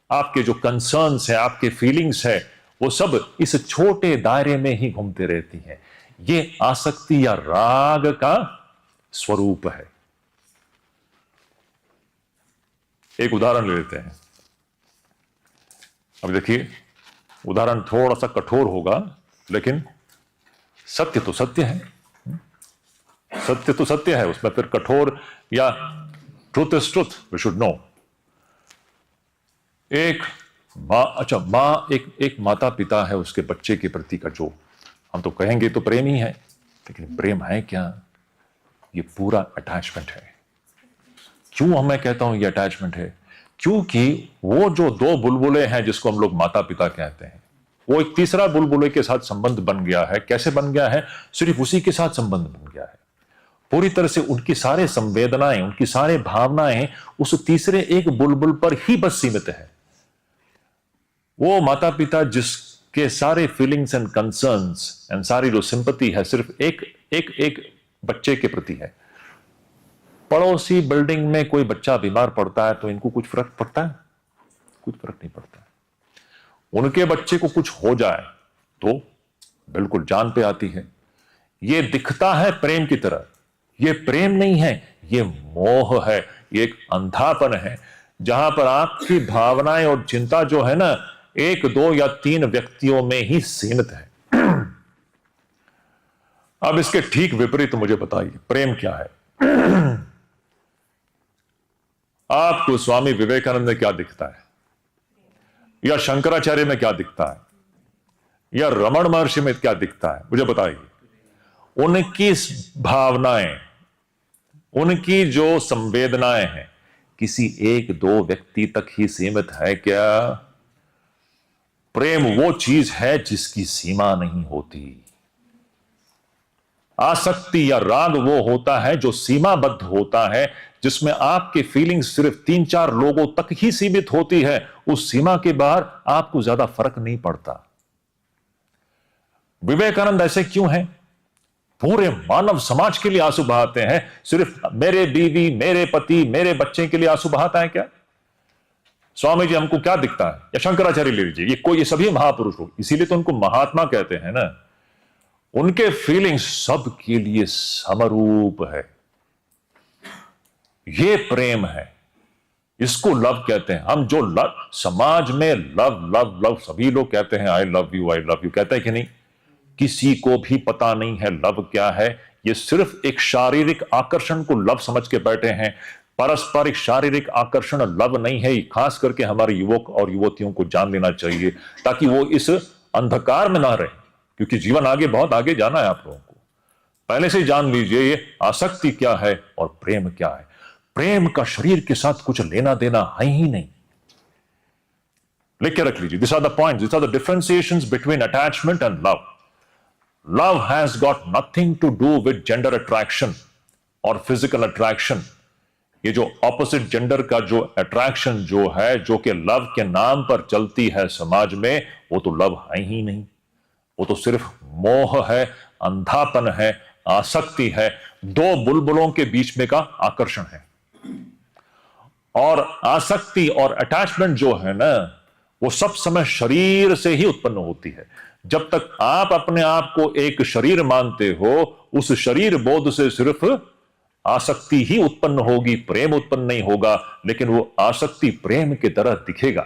आपके जो कंसर्न्स है, आपके फीलिंग्स है, वो सब इस छोटे दायरे में ही घूमते रहती हैं। ये आसक्ति या राग का स्वरूप है। एक उदाहरण ले लेते हैं। अब देखिए, उदाहरण थोड़ा सा कठोर होगा, लेकिन सत्य तो सत्य है। सत्य तो सत्य है, उसमें फिर कठोर या truth is truth, we should know. एक माता पिता है, उसके बच्चे के प्रति का जो हम तो कहेंगे तो प्रेम ही है, लेकिन प्रेम है क्या? ये पूरा अटैचमेंट है। क्यों मैं कहता हूं ये अटैचमेंट है? क्योंकि वो जो 2 बुलबुले हैं जिसको हम लोग माता पिता कहते हैं, वो एक तीसरा बुलबुले के साथ संबंध बन गया है। कैसे बन गया है? सिर्फ उसी के साथ संबंध बन गया है। पूरी तरह से उनकी सारे संवेदनाएं, उनकी सारे भावनाएं उस तीसरे एक बुलबुल पर ही बस सीमित है। वो माता पिता जिसके सारे फीलिंग्स एंड कंसर्न्स एंड सारी जो सिंपैथी है सिर्फ एक एक एक बच्चे के प्रति है। पड़ोसी बिल्डिंग में कोई बच्चा बीमार पड़ता है तो इनको कुछ फर्क पड़ता है? कुछ फर्क नहीं पड़ता। उनके बच्चे को कुछ हो जाए तो बिल्कुल जान पे आती है। ये दिखता है प्रेम की तरह, ये प्रेम नहीं है, ये मोह है, ये एक अंधापन है, जहां पर आपकी भावनाएं और चिंता जो है ना एक, दो या तीन व्यक्तियों में ही सीमित है। अब इसके ठीक विपरीत मुझे बताइए प्रेम क्या है? आपको स्वामी विवेकानंद में क्या दिखता है, या शंकराचार्य में क्या दिखता है, या रमण महर्षि में क्या दिखता है? मुझे बताइए। उनकी भावनाएं, उनकी जो संवेदनाएं हैं किसी एक दो व्यक्ति तक ही सीमित है क्या? प्रेम वो चीज है जिसकी सीमा नहीं होती। आसक्ति या राग वो होता है जो सीमाबद्ध होता है, जिसमें आपके फीलिंग्स सिर्फ 3-4 लोगों तक ही सीमित होती है। उस सीमा के बाहर आपको ज्यादा फर्क नहीं पड़ता। विवेकानंद ऐसे क्यों हैं? पूरे मानव समाज के लिए आंसू बहाते हैं। सिर्फ मेरे बीवी, मेरे पति, मेरे बच्चे के लिए आंसू बहाता है क्या? स्वामी जी हमको क्या दिखता है, या शंकराचार्य ले लीजिए, ये सभी महापुरुष लोग, इसीलिए तो उनको महात्मा कहते हैं ना। उनके फीलिंग्स सबके लिए समरूप है। ये प्रेम है, इसको लव कहते हैं। हम जो लव, समाज में लव लव लव सभी लोग कहते हैं, आई लव यू कहते हैं कि नहीं? किसी को भी पता नहीं है लव क्या है। ये सिर्फ एक शारीरिक आकर्षण को लव समझ के बैठे हैं। पारस्परिक शारीरिक आकर्षण लव नहीं है। खास करके हमारे युवक और युवतियों को जान लेना चाहिए ताकि वो इस अंधकार में ना रहे, क्योंकि जीवन आगे, बहुत आगे जाना है आप लोगों को। पहले से जान लीजिए ये आसक्ति क्या है और प्रेम क्या है। प्रेम का शरीर के साथ कुछ लेना देना है ही नहीं। लिख के रख लीजिए, this are the points, this are the differentiations between attachment and love. Love has got nothing to do with gender attraction और physical attraction। ये जो opposite gender का जो attraction जो है, जो कि love के नाम पर चलती है समाज में, वो तो love है ही नहीं। वो तो सिर्फ मोह है, अंधापन है, आसक्ति है, दो बुलबुलों के बीच में का आकर्षण है। और आसक्ति और अटैचमेंट जो है ना, वो सब समय शरीर से ही उत्पन्न होती है। जब तक आप अपने आप को एक शरीर मानते हो, उस शरीर बोध से सिर्फ आसक्ति ही उत्पन्न होगी, प्रेम उत्पन्न नहीं होगा। लेकिन वो आसक्ति प्रेम की तरह दिखेगा,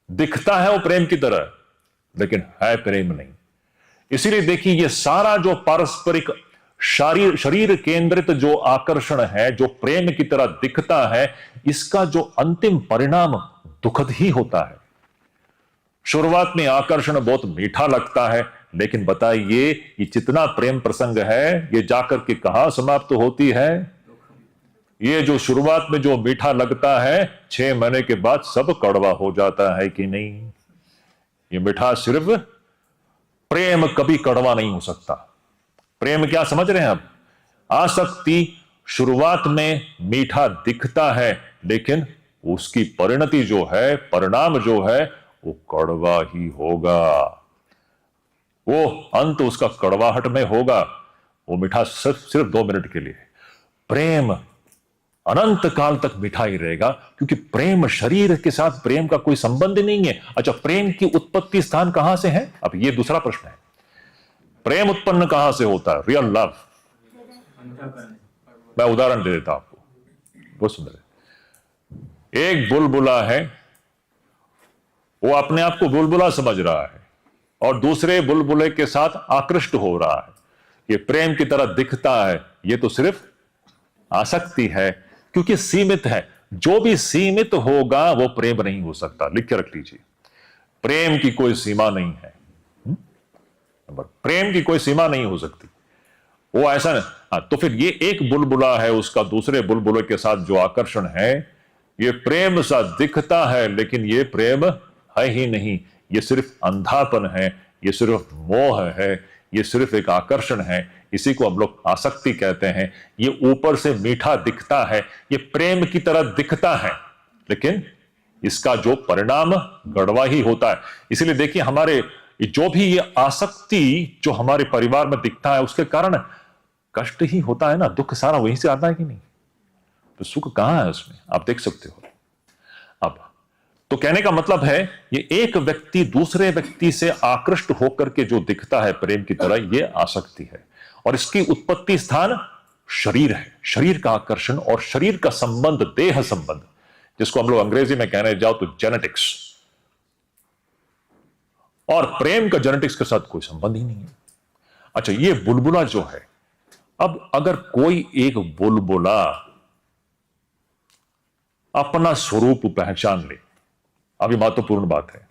दिखता है वो प्रेम की तरह, लेकिन है प्रेम नहीं। इसीलिए देखिए, ये सारा जो पारस्परिक शरीर केंद्रित जो आकर्षण है, जो प्रेम की तरह दिखता है, इसका जो अंतिम परिणाम दुखद ही होता है। शुरुआत में आकर्षण बहुत मीठा लगता है, लेकिन बताइए ये जितना प्रेम प्रसंग है, ये जाकर के कहां समाप्त होती है? ये जो शुरुआत में जो मीठा लगता है, 6 महीने के बाद सब कड़वा हो जाता है कि नहीं? ये मिठास सिर्फ प्रेम कभी कड़वा नहीं हो सकता। प्रेम क्या समझ रहे हैं आप? आसक्ति शुरुआत में मीठा दिखता है, लेकिन उसकी परिणति जो है, परिणाम जो है, वो कड़वा ही होगा। वो अंत उसका कड़वाहट में होगा। वो मीठा सिर्फ 2 मिनट के लिए। प्रेम अनंत काल तक मीठा ही रहेगा, क्योंकि प्रेम शरीर के साथ प्रेम का कोई संबंध नहीं है। अच्छा, प्रेम की उत्पत्ति स्थान कहां से है? अब ये दूसरा प्रश्न है। प्रेम उत्पन्न कहां से होता है? Real love. मैं उदाहरण दे देता आपको, बहुत सुंदर है। एक बुलबुला है, वो अपने आप को बुलबुला समझ रहा है और दूसरे बुलबुले के साथ आकृष्ट हो रहा है। ये प्रेम की तरह दिखता है, ये तो सिर्फ आसक्ति है, क्योंकि सीमित है। जो भी सीमित होगा वो प्रेम नहीं हो सकता। लिख के रख लीजिए, प्रेम की कोई सीमा नहीं है। प्रेम की कोई सीमा नहीं हो सकती। वो ऐसा नहीं। हाँ, तो फिर ये एक बुलबुला है, उसका दूसरे बुलबुले के साथ जो आकर्षण है, ये प्रेम सा दिखता है, लेकिन ये प्रेम है ही नहीं। ये सिर्फ अंधापन है, ये सिर्फ मोह है, ये सिर्फ एक आकर्षण है, इसी को हम लोग आसक्ति कहते हैं। ये ऊपर से मीठा दिखता है, ये प्रेम की तरह दिखता है, लेकिन इसका जो परिणाम कड़वा ही होता है। इसलिए देखिए, हमारे जो भी ये आसक्ति जो हमारे परिवार में दिखता है, उसके कारण कष्ट ही होता है ना, दुख सारा वहीं से आता है कि नहीं? तो सुख कहां है उसमें, आप देख सकते हो। अब तो कहने का मतलब है, ये एक व्यक्ति दूसरे व्यक्ति से आकृष्ट होकर के जो दिखता है प्रेम की तरह, ये आसक्ति है। और इसकी उत्पत्ति स्थान शरीर है, शरीर का आकर्षण और शरीर का संबंध, देह संबंध, जिसको हम लोग अंग्रेजी में कहने जाओ तो जेनेटिक्स। और प्रेम का जेनेटिक्स के साथ कोई संबंध ही नहीं है। अच्छा, ये बुलबुला जो है, अब अगर कोई एक बुलबुला अपना स्वरूप पहचान ले, अभी महत्वपूर्ण बात है।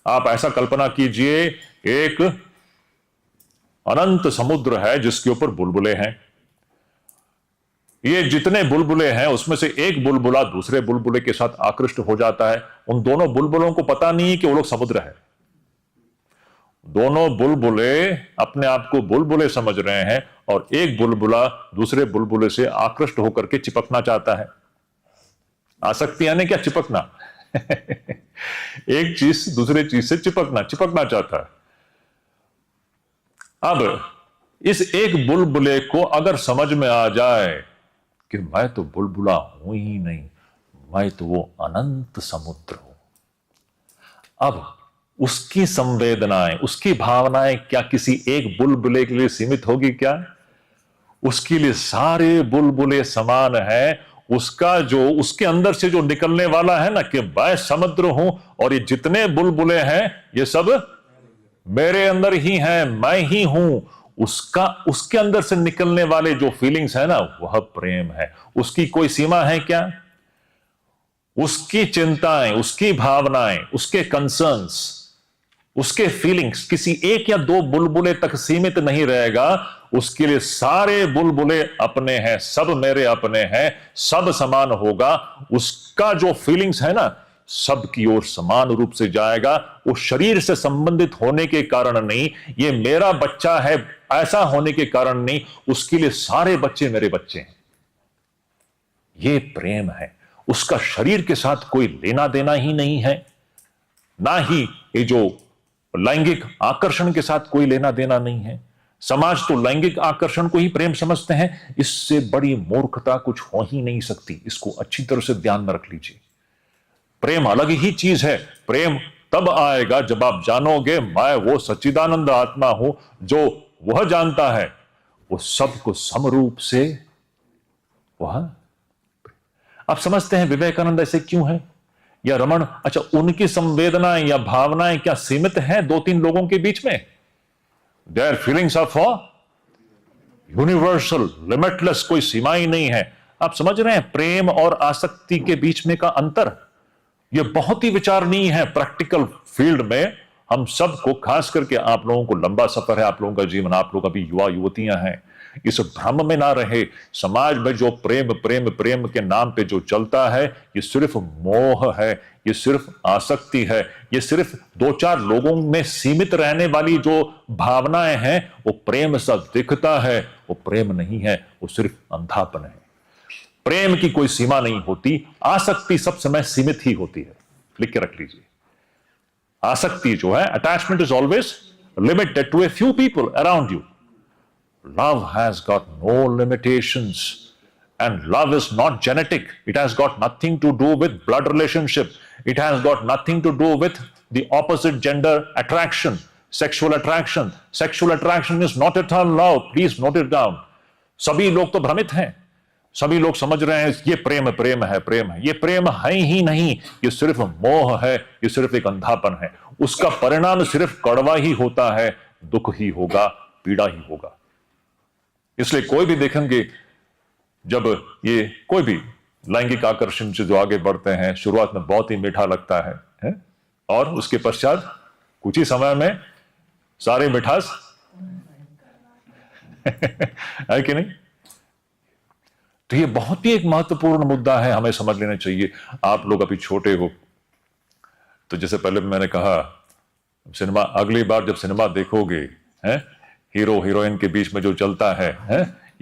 आप ऐसा कल्पना कीजिए, एक अनंत समुद्र है जिसके ऊपर बुलबुले हैं। ये जितने बुलबुले हैं उसमें से एक बुलबुला दूसरे बुलबुले के साथ आकृष्ट हो जाता है। उन दोनों बुलबुलों को पता नहीं कि वो लोग समुद्र है। दोनों बुलबुले अपने आप को बुलबुले समझ रहे हैं और एक बुलबुला दूसरे बुलबुले से आकृष्ट होकर के चिपकना चाहता है। आसक्ति यानी क्या? चिपकना। एक चीज दूसरे चीज से चिपकना चाहता है। अब इस एक बुलबुले को अगर समझ में आ जाए कि मैं तो बुलबुला हूं ही नहीं, मैं तो वो अनंत समुद्र हूं, अब उसकी संवेदनाएं, उसकी भावनाएं क्या किसी एक बुलबुले के लिए सीमित होगी क्या? उसके लिए सारे बुलबुले समान है। उसका जो उसके अंदर से जो निकलने वाला है ना, कि मैं समुद्र हूं और ये जितने बुलबुले हैं ये सब मेरे अंदर ही हैं, मैं ही हूं, उसका उसके अंदर से निकलने वाले जो फीलिंग्स है ना, वह प्रेम है। उसकी कोई सीमा है क्या? उसकी चिंताएं, उसकी भावनाएं, उसके कंसर्न्स, उसके फीलिंग्स किसी एक या दो बुलबुले तक सीमित नहीं रहेगा। उसके लिए सारे बुलबुले अपने हैं, सब मेरे अपने हैं, सब समान होगा। उसका जो फीलिंग्स है ना, सब की ओर समान रूप से जाएगा। वो शरीर से संबंधित होने के कारण नहीं, ये मेरा बच्चा है ऐसा होने के कारण नहीं, उसके लिए सारे बच्चे मेरे बच्चे हैं। ये प्रेम है। उसका शरीर के साथ कोई लेना देना ही नहीं है, ना ही ये जो लैंगिक आकर्षण के साथ कोई लेना देना नहीं है। समाज तो लैंगिक आकर्षण को ही प्रेम समझते हैं। इससे बड़ी मूर्खता कुछ हो ही नहीं सकती। इसको अच्छी तरह से ध्यान में रख लीजिए। प्रेम अलग ही चीज है। प्रेम तब आएगा जब आप जानोगे मैं वो सच्चिदानंद आत्मा हूं, जो वह जानता है वो सबको समरूप से वह। आप समझते हैं विवेकानंद ऐसे क्यों है, या रमन? अच्छा, उनकी संवेदनाएं या भावनाएं क्या सीमित हैं दो तीन लोगों के बीच में? Their feelings are for universal, limitless, कोई सीमा ही नहीं है। आप समझ रहे हैं प्रेम और आसक्ति के बीच में का अंतर? यह बहुत ही विचारणीय है। प्रैक्टिकल फील्ड में हम सबको, खास करके आप लोगों को लंबा सफर है, आप लोगों का जीवन, आप लोग अभी युवा युवतियां हैं, इस भ्रम में ना रहे। समाज में जो प्रेम प्रेम प्रेम के नाम पे जो चलता है, ये सिर्फ मोह है, ये सिर्फ आसक्ति है, ये सिर्फ दो चार लोगों में सीमित रहने वाली जो भावनाएं हैं, वो प्रेम सा दिखता है, वो प्रेम नहीं है, वो सिर्फ अंधापन है। प्रेम की कोई सीमा नहीं होती, आसक्ति सब समय सीमित ही होती है। लिख के रख लीजिए, आसक्ति जो है, attachment is always limited to a few people around you. Love has got no limitations, and love is not genetic. It has got nothing to do with blood relationship. It has got nothing to do with the opposite gender attraction, sexual attraction. Sexual attraction is not at all love. Please note it down. सभी लोग तो भ्रमित हैं। सभी लोग समझ रहे हैं ये प्रेम प्रेम है, प्रेम है। ये प्रेम है ही नहीं, ये सिर्फ मोह है, ये सिर्फ एक अंधापन है। उसका परिणाम सिर्फ कड़वा ही होता है, दुख ही होगा, पीड़ा ही होगा। इसलिए कोई भी देखेंगे, जब ये कोई भी लैंगिक आकर्षण से जो आगे बढ़ते हैं, शुरुआत में बहुत ही मीठा लगता है? और उसके पश्चात कुछ ही समय में सारे मिठास है कि नहीं? तो ये बहुत ही एक महत्वपूर्ण मुद्दा है, हमें समझ लेना चाहिए। आप लोग अभी छोटे हो, तो जैसे पहले मैंने कहा, सिनेमा, अगली बार जब सिनेमा देखोगे, हीरो हीरोइन के बीच में जो चलता है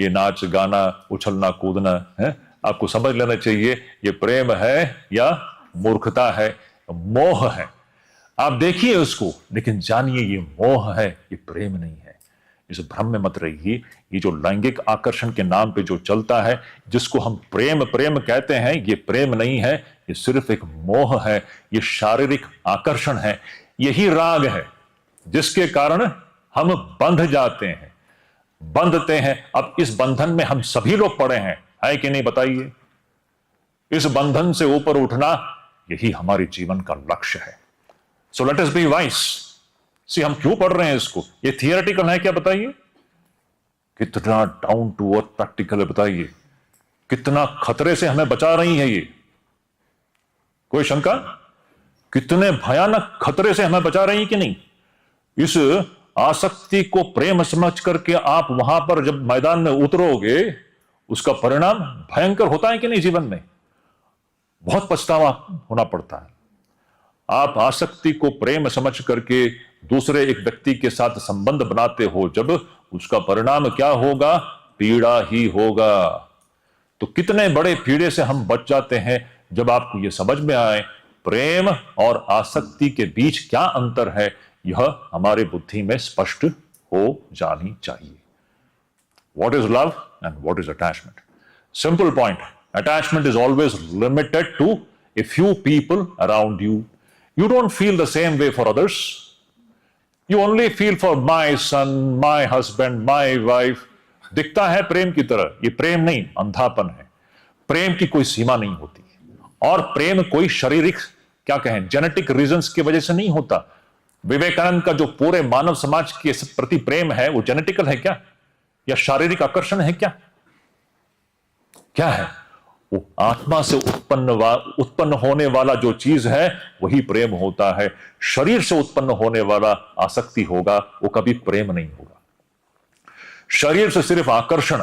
ये नाच गाना उछलना कूदना है, आपको समझ लेना चाहिए ये प्रेम है या मूर्खता है, मोह है। आप देखिए उसको, लेकिन जानिए ये मोह है, ये प्रेम नहीं है। इस भ्रम में मत रहिए। ये जो लैंगिक आकर्षण के नाम पे जो चलता है, जिसको हम प्रेम प्रेम कहते हैं, ये प्रेम नहीं है, ये सिर्फ एक मोह है, ये शारीरिक आकर्षण है, यही राग है जिसके कारण हम बंध जाते हैं, बंधते हैं। अब इस बंधन में हम सभी लोग पड़े हैं, है कि नहीं बताइए? इस बंधन से ऊपर उठना यही हमारे जीवन का लक्ष्य है। So let us be wise. See हम क्यों पढ़ रहे हैं इसको? ये थियोरेटिकल है क्या बताइए? कितना डाउन टू अर्थ प्रैक्टिकल है बताइए? कितना खतरे से हमें बचा रही है ये? कोई शंका? कितने भयानक खतरे से हमें बचा रही है कि नहीं? इस आसक्ति को प्रेम समझ करके आप वहां पर जब मैदान में उतरोगे, उसका परिणाम भयंकर होता है कि नहीं जीवन में? बहुत पछतावा होना पड़ता है। आप आसक्ति को प्रेम समझ करके दूसरे एक व्यक्ति के साथ संबंध बनाते हो, जब उसका परिणाम क्या होगा? पीड़ा ही होगा। तो कितने बड़े पीड़े से हम बच जाते हैं जब आपको यह समझ में आए प्रेम और आसक्ति के बीच क्या अंतर है, यह हमारे बुद्धि में स्पष्ट हो जानी चाहिए। What is love and what is attachment? Simple point. Attachment is always limited to a few people around you. You don't feel the same way for others. You only feel for my son, my husband, my wife. दिखता है प्रेम की तरह, ये प्रेम नहीं, अंधापन है। प्रेम की कोई सीमा नहीं होती, और प्रेम कोई शारीरिक, क्या कहें, जेनेटिक रीजंस की वजह से नहीं होता। विवेकानंद का जो पूरे मानव समाज के प्रति प्रेम है, वो जेनेटिकल है क्या, या शारीरिक आकर्षण है क्या? क्या है वो? आत्मा से उत्पन्न होने वाला जो चीज है वही प्रेम होता है। शरीर से उत्पन्न होने वाला आसक्ति होगा, वो कभी प्रेम नहीं होगा। शरीर से सिर्फ आकर्षण,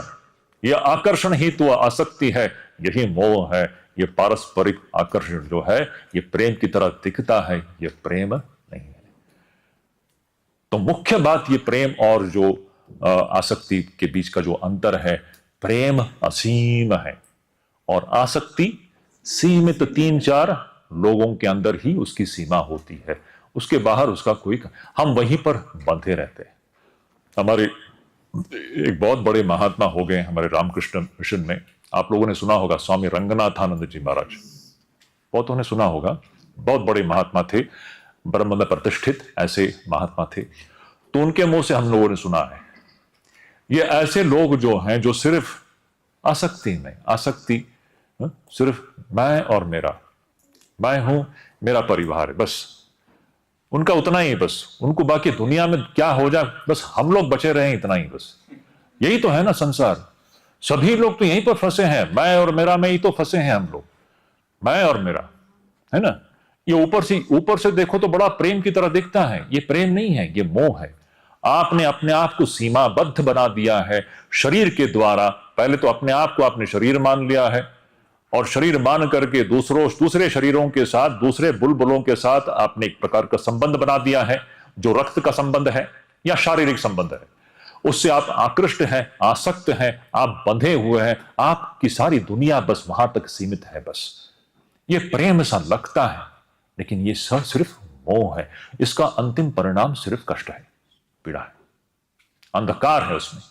यह आकर्षण ही तो आसक्ति है, यही मोह है। यह पारस्परिक आकर्षण जो है, यह प्रेम की तरह दिखता है, यह प्रेम नहीं है। तो मुख्य बात, यह प्रेम और जो आसक्ति के बीच का जो अंतर है, प्रेम असीम है और आसक्ति सीमित 3-4 लोगों के अंदर ही उसकी सीमा होती है, उसके बाहर उसका कोई, हम वहीं पर बंधे रहते हैं। हमारे एक बहुत बड़े महात्मा हो गए हमारे रामकृष्ण मिशन में, आप लोगों ने सुना होगा स्वामी रंगनाथानंद जी महाराज, बहुतों ने सुना होगा। बहुत बड़े महात्मा थे, ब्रह्म में प्रतिष्ठित ऐसे महात्मा थे। तो उनके मुंह से हम लोगों ने सुना है, ये ऐसे लोग जो हैं जो सिर्फ आसक्ति में, आसक्ति सिर्फ मैं और मेरा, मैं हूं, मेरा परिवार है, बस उनका उतना ही, बस उनको बाकी दुनिया में क्या हो जाए बस हम लोग बचे रहें, इतना ही बस। यही तो है ना संसार। सभी लोग तो यहीं पर फंसे हैं, मैं और मेरा में ही तो फंसे हैं हम लोग, मैं और मेरा, है ना। ये ऊपर से देखो तो बड़ा प्रेम की तरह दिखता है, ये प्रेम नहीं है, ये मोह है। आपने अपने आप को सीमाबद्ध बना दिया है शरीर के द्वारा। पहले तो अपने आप को आपने शरीर मान लिया है, और शरीर मान करके दूसरे शरीरों के साथ, दूसरे बुलबुलों के साथ आपने एक प्रकार का संबंध बना दिया है, जो रक्त का संबंध है या शारीरिक संबंध है। उससे आप आकृष्ट हैं, आसक्त हैं, आप बंधे हुए हैं, आपकी सारी दुनिया बस वहां तक सीमित है। बस ये प्रेम सा लगता है, लेकिन ये सब सिर्फ मोह है। इसका अंतिम परिणाम सिर्फ कष्ट है, पीड़ा है, अंधकार है उसमें।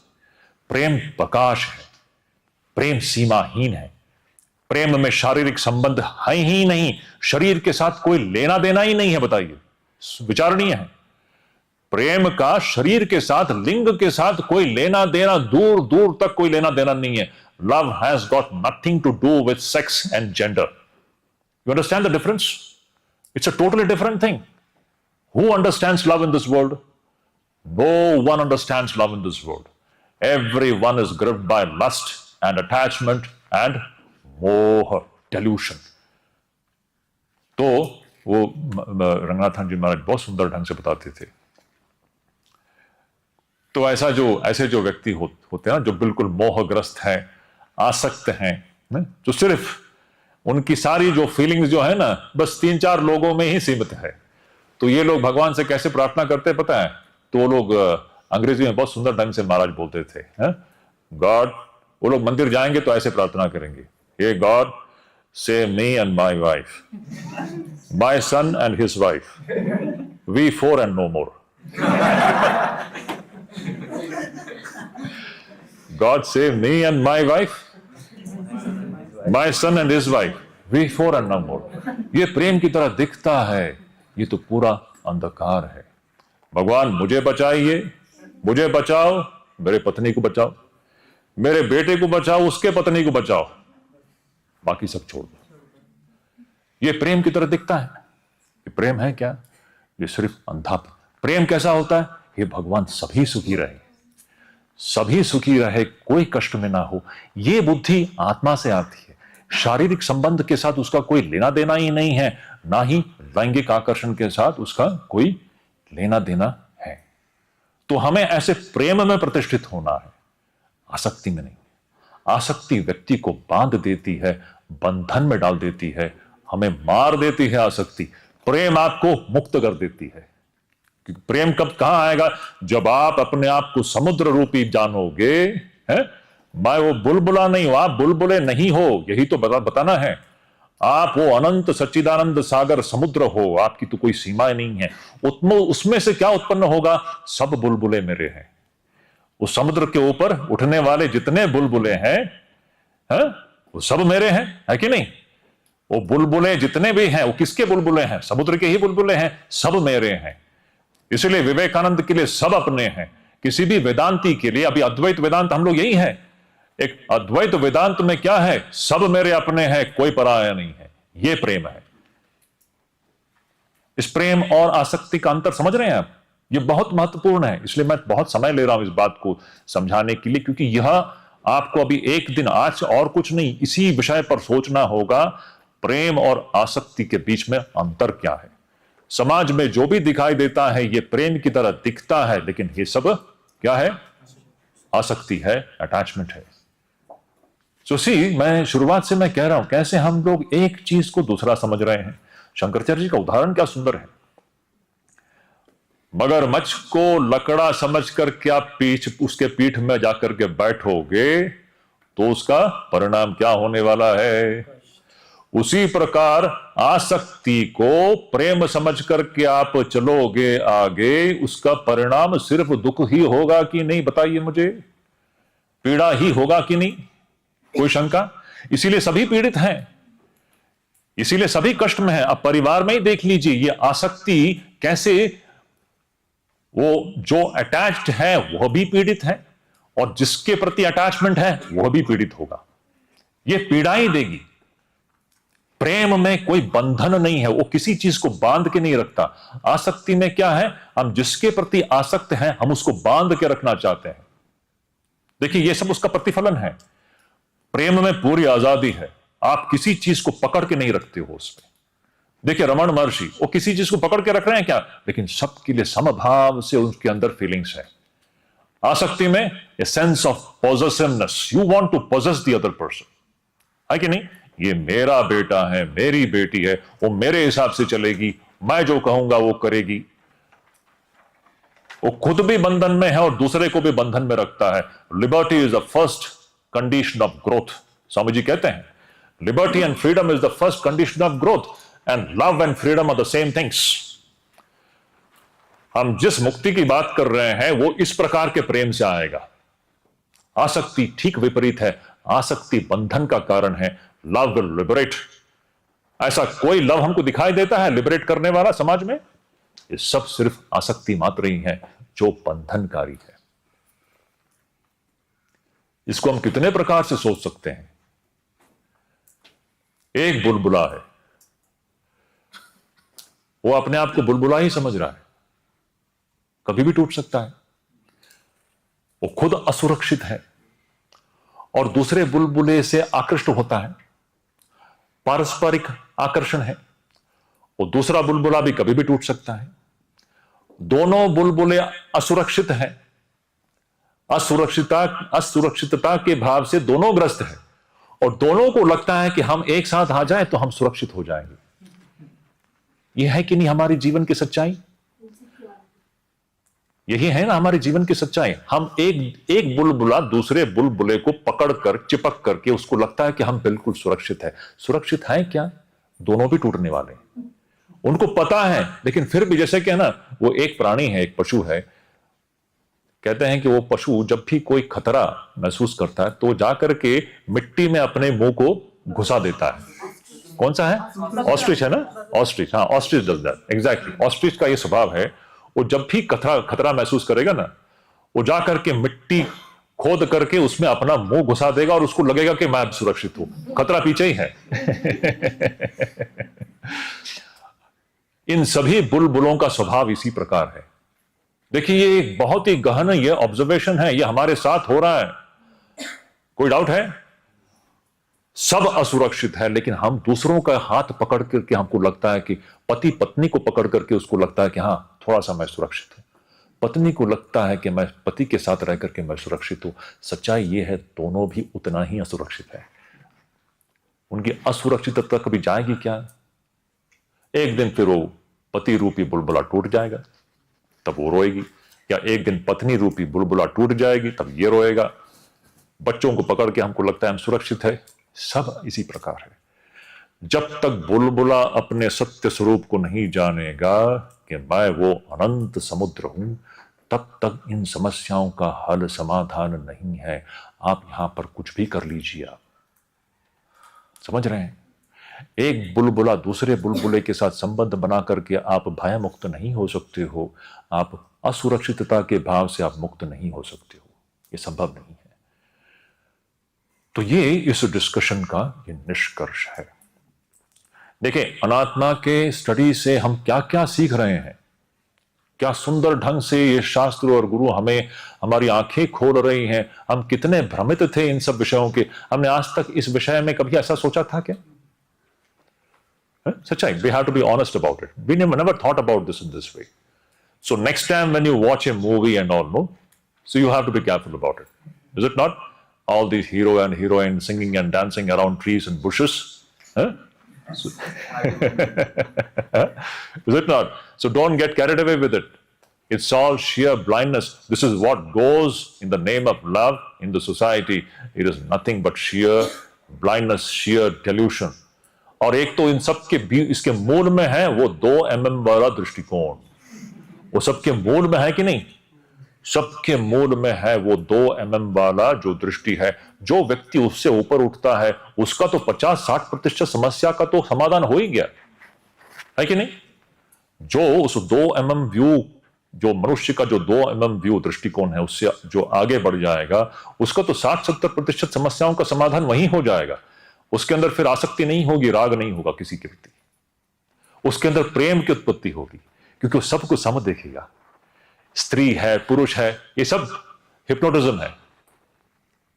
प्रेम प्रकाश है, प्रेम सीमाहीन है। प्रेम में शारीरिक संबंध है ही नहीं, शरीर के साथ कोई लेना देना ही नहीं है। बताइए, विचारणीय है। प्रेम का शरीर के साथ, लिंग के साथ कोई लेना देना, दूर दूर तक कोई लेना देना नहीं है। Love has got nothing to do with sex and gender. You understand the difference? It's a totally different thing. Who understands love in this world? No one understands love in this world. Everyone is gripped by lust and attachment and moha, delusion. तो वो रंगनाथन जी महाराज बहुत सुंदर ढंग से बताते थे। तो ऐसे जो व्यक्ति होते हैं ना, जो बिल्कुल मोहग्रस्त हैं, आसक्त हैं, जो सिर्फ उनकी सारी जो फीलिंग्स जो है ना, बस 3-4 लोगों में ही सीमित है। तो ये लोग भगवान से कैसे प्रार्थना करते हैं पता है? तो लोग अंग्रेजी में बहुत सुंदर ढंग से महाराज बोलते थे, गॉड, वो लोग मंदिर जाएंगे तो ऐसे प्रार्थना करेंगे, हे God save me and my wife, my son and his wife, we four and no more. God save me and my wife, my son and his wife, we four and no more. ये प्रेम की तरह दिखता है, ये तो पूरा अंधकार है। भगवान मुझे बचाइए, मुझे बचाओ, मेरे पत्नी को बचाओ, मेरे बेटे को बचाओ, उसके पत्नी को बचाओ, बाकी सब छोड़ दो। ये प्रेम की तरह दिखता है। ये प्रेम है क्या? ये सिर्फ अंधा प्रेम। कैसा होता है? ये भगवान सभी सुखी रहे, सभी सुखी रहे, कोई कष्ट में ना हो। ये बुद्धि आत्मा से आती है। शारीरिक संबंध के साथ उसका कोई लेना देना ही नहीं है, ना ही लैंगिक आकर्षण के साथ उसका कोई लेना देना है। तो हमें ऐसे प्रेम में प्रतिष्ठित होना है, आसक्ति में नहीं। आसक्ति व्यक्ति को बांध देती है, बंधन में डाल देती है, हमें मार देती है आसक्ति। प्रेम आपको मुक्त कर देती है। प्रेम कब कहां आएगा? जब आप अपने आप को समुद्र रूपी जानोगे। है मैं वो बुलबुला नहीं हूं, आप बुलबुले नहीं हो, यही तो बताना है। आप वो अनंत सच्चिदानंद सागर समुद्र हो, आपकी तो कोई सीमा नहीं है। उसमें से क्या उत्पन्न होगा? सब बुलबुले मेरे हैं। उस समुद्र के ऊपर उठने वाले जितने बुलबुले हैं, वो सब मेरे हैं, है कि नहीं? वो बुलबुले जितने भी हैं वो किसके बुलबुले हैं? समुद्र के ही बुलबुले हैं, सब मेरे हैं। इसलिए विवेकानंद के लिए सब अपने हैं। किसी भी वेदांती के लिए, अभी अद्वैत वेदांत हम लोग यही है। एक अद्वैत वेदांत में क्या है? सब मेरे अपने हैं, कोई पराया नहीं है। ये प्रेम है। इस प्रेम और आसक्ति का अंतर समझ रहे हैं आप? ये बहुत महत्वपूर्ण है। इसलिए मैं बहुत समय ले रहा हूं इस बात को समझाने के लिए, क्योंकि यह आपको अभी एक दिन, आज और कुछ नहीं, इसी विषय पर सोचना होगा। प्रेम और आसक्ति के बीच में अंतर क्या है? समाज में जो भी दिखाई देता है ये प्रेम की तरह दिखता है, लेकिन ये सब क्या है? आसक्ति है, अटैचमेंट है। मैं शुरुआत से मैं कह रहा हूं कैसे हम लोग एक चीज को दूसरा समझ रहे हैं। शंकराचार्य जी का उदाहरण क्या सुंदर है। मगरमच्छ को लकड़ा समझकर क्या उसके पीठ में जाकर के बैठोगे तो उसका परिणाम क्या होने वाला है? उसी प्रकार आसक्ति को प्रेम समझ करके आप चलोगे आगे, उसका परिणाम सिर्फ दुख ही होगा कि नहीं? बताइए मुझे, पीड़ा ही होगा कि नहीं? कोई शंका? इसीलिए सभी पीड़ित हैं, इसीलिए सभी कष्ट में हैं। अब परिवार में ही देख लीजिए ये आसक्ति कैसे, वो जो अटैच्ड है वह भी पीड़ित है और जिसके प्रति अटैचमेंट है वह भी पीड़ित होगा। ये पीड़ा ही देगी। प्रेम में कोई बंधन नहीं है, वो किसी चीज को बांध के नहीं रखता। आसक्ति में क्या है? हम जिसके प्रति आसक्त हैं हम उसको बांध के रखना चाहते हैं। देखिए ये सब उसका प्रतिफलन है। प्रेम में पूरी आजादी है, आप किसी चीज को पकड़ के नहीं रखते हो उसमें। देखिए रमण महर्षि वो किसी चीज को पकड़ के रख रहे हैं क्या? लेकिन सबके लिए समभाव से उनके अंदर फीलिंग्स है। आसक्ति में a sense of possessiveness, you want to possess the other person, है कि नहीं? ये मेरा बेटा है, मेरी बेटी है, वो मेरे हिसाब से चलेगी, मैं जो कहूंगा वो करेगी। वो खुद भी बंधन में है और दूसरे को भी बंधन में रखता है। Liberty is the first condition of growth. Swami ji कहते हैं liberty and freedom is the first condition of growth and love and freedom are the same things. हम जिस मुक्ति की बात कर रहे हैं वो इस प्रकार के प्रेम से आएगा। आसक्ति ठीक विपरीत है। आसक्ति बंधन का कारण है, लव विल लिबरेट। ऐसा कोई लव हमको दिखाई देता है लिबरेट करने वाला समाज में? ये सब सिर्फ आसक्ति मात्र ही है जो बंधनकारी है। इसको हम कितने प्रकार से सोच सकते हैं। एक बुलबुला है, वो अपने आप को बुलबुला ही समझ रहा है, कभी भी टूट सकता है। वो खुद असुरक्षित है और दूसरे बुलबुले से आकृष्ट होता है। पारस्परिक आकर्षण है। वो दूसरा बुलबुला भी कभी भी टूट सकता है। दोनों बुलबुले असुरक्षित हैं। असुरक्षितता के भाव से दोनों ग्रस्त है और दोनों को लगता है कि हम एक साथ आ जाएं तो हम सुरक्षित हो जाएंगे। यह है कि नहीं हमारे जीवन की सच्चाई? यही है ना हमारे जीवन की सच्चाई। हम एक एक बुलबुला दूसरे बुलबुले को पकड़कर चिपक करके उसको लगता है कि हम बिल्कुल सुरक्षित है। सुरक्षित है क्या? दोनों भी टूटने वाले हैं, उनको पता है। लेकिन फिर भी जैसे कि है ना, वो एक प्राणी है, एक पशु है, कहते हैं कि वो पशु जब भी कोई खतरा महसूस करता है तो जाकर के मिट्टी में अपने मुंह को घुसा देता है। कौन सा है? ऑस्ट्रिच है ना, ऑस्ट्रिच। हाँ, ostrich does that exactly. Ostrich का ये स्वभाव है, वो जब भी खतरा महसूस करेगा ना, वो जाकर के मिट्टी खोद करके उसमें अपना मुंह घुसा देगा और उसको लगेगा कि मैं सुरक्षित हूं, खतरा पीछे ही है। इन सभी बुलबुलों का स्वभाव इसी प्रकार है। देखिए, ये एक बहुत ही गहन ये ऑब्जर्वेशन है, ये हमारे साथ हो रहा है, कोई डाउट है? सब असुरक्षित है, लेकिन हम दूसरों का हाथ पकड़ करके हमको लगता है कि पति पत्नी को पकड़ करके उसको लगता है कि हां थोड़ा सा मैं सुरक्षित हूं, पत्नी को लगता है कि मैं पति के साथ रह करके मैं सुरक्षित हूं। सच्चाई यह है, दोनों भी उतना ही असुरक्षित है। उनकी असुरक्षितता कभी जाएगी क्या? एक दिन फिर वो पति रूपी बुलबुला टूट जाएगा, तब वो रोएगी, या एक दिन पत्नी रूपी बुलबुला टूट जाएगी, तब ये रोएगा। बच्चों को पकड़ के हमको लगता है हम सुरक्षित है। सब इसी प्रकार है। जब तक बुलबुला अपने सत्य स्वरूप को नहीं जानेगा कि मैं वो अनंत समुद्र हूं, तब तक इन समस्याओं का हल समाधान नहीं है। आप यहां पर कुछ भी कर लीजिए, आप समझ रहे हैं? एक बुलबुला दूसरे बुलबुले के साथ संबंध बना करके आप भय मुक्त नहीं हो सकते हो, आप असुरक्षितता के भाव से आप मुक्त नहीं हो सकते हो, ये संभव नहीं है। तो ये इस डिस्कशन का ये निष्कर्ष है। देखिए, अनात्मा के स्टडी से हम क्या क्या सीख रहे हैं, क्या सुंदर ढंग से ये शास्त्र और गुरु हमें हमारी आंखें खोल रही हैं। हम कितने भ्रमित थे इन सब विषयों के, हमने आज तक इस विषय में कभी ऐसा सोचा था क्या? सच्चाई, we have to be honest about it. We never thought about this in this way. So next time when you watch a movie and all, no, so you have to be careful about it. Is it not? All these hero and heroine singing and dancing around trees and bushes. Huh? So, is it not? So don't get carried away with it. It's all sheer blindness. This is what goes in the name of love in the society. It is nothing but sheer blindness, sheer delusion. और एक तो इन सब के भी इसके मूल में है वो 2 mm वाला दृष्टिकोण। वो सबके मूल में है कि नहीं? सबके मूल में है वो 2 mm वाला जो दृष्टि है। जो व्यक्ति उससे ऊपर उठता है उसका तो 50-60% समस्या का तो समाधान हो ही गया है कि नहीं? जो उस 2 mm व्यू, जो मनुष्य का जो 2 mm व्यू दृष्टिकोण है, उससे जो आगे बढ़ जाएगा उसका तो 60-70% समस्याओं का समाधान वहीं हो जाएगा। उसके अंदर फिर आसक्ति नहीं होगी, राग नहीं होगा किसी के प्रति, उसके अंदर प्रेम की उत्पत्ति होगी, क्योंकि वो सबको सम देखेगा। स्त्री है, पुरुष है, ये सब हिप्नोटिज्म है।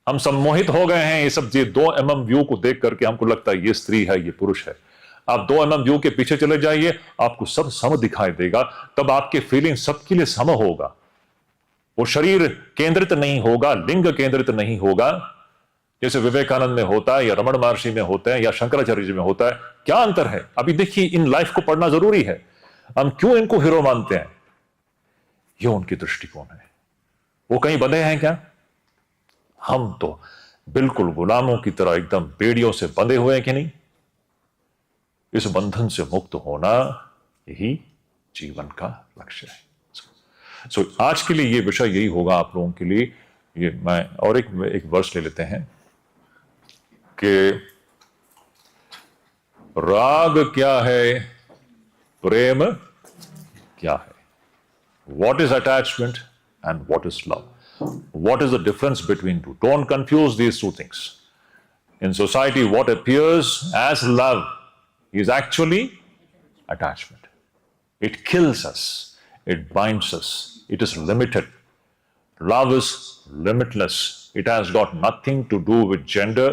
हम सम्मोहित हो गए हैं ये सब, ये 2 mm व्यू को देख करके हमको लगता है ये स्त्री है, ये पुरुष है। आप 2 mm व्यू के पीछे चले जाइए, आपको सब सम दिखाई देगा, तब आपके फीलिंग सबके लिए सम होगा। वो शरीर केंद्रित नहीं होगा, लिंग केंद्रित नहीं होगा, जैसे विवेकानंद में होता है या रमण महर्षि में होता है या शंकराचार्य जी में होता है। क्या अंतर है? अभी देखिए, इन लाइफ को पढ़ना जरूरी है। हम क्यों इनको हीरो मानते हैं? ये उनकी दृष्टिकोण है। वो कहीं बंधे हैं क्या? हम तो बिल्कुल गुलामों की तरह एकदम बेड़ियों से बंधे हुए हैं कि नहीं? इस बंधन से मुक्त होना यही जीवन का लक्ष्य है। सो आज के लिए ये विषय यही होगा आप लोगों के लिए। ये मैं और एक वर्ष ले लेते हैं कि राग क्या है, प्रेम क्या है, what is attachment and what is love, what is the difference between two. Don't confuse these two things. In society, what appears as love is actually attachment. It kills us, it binds us, it is limited. Love is limitless. It has got nothing to do with gender.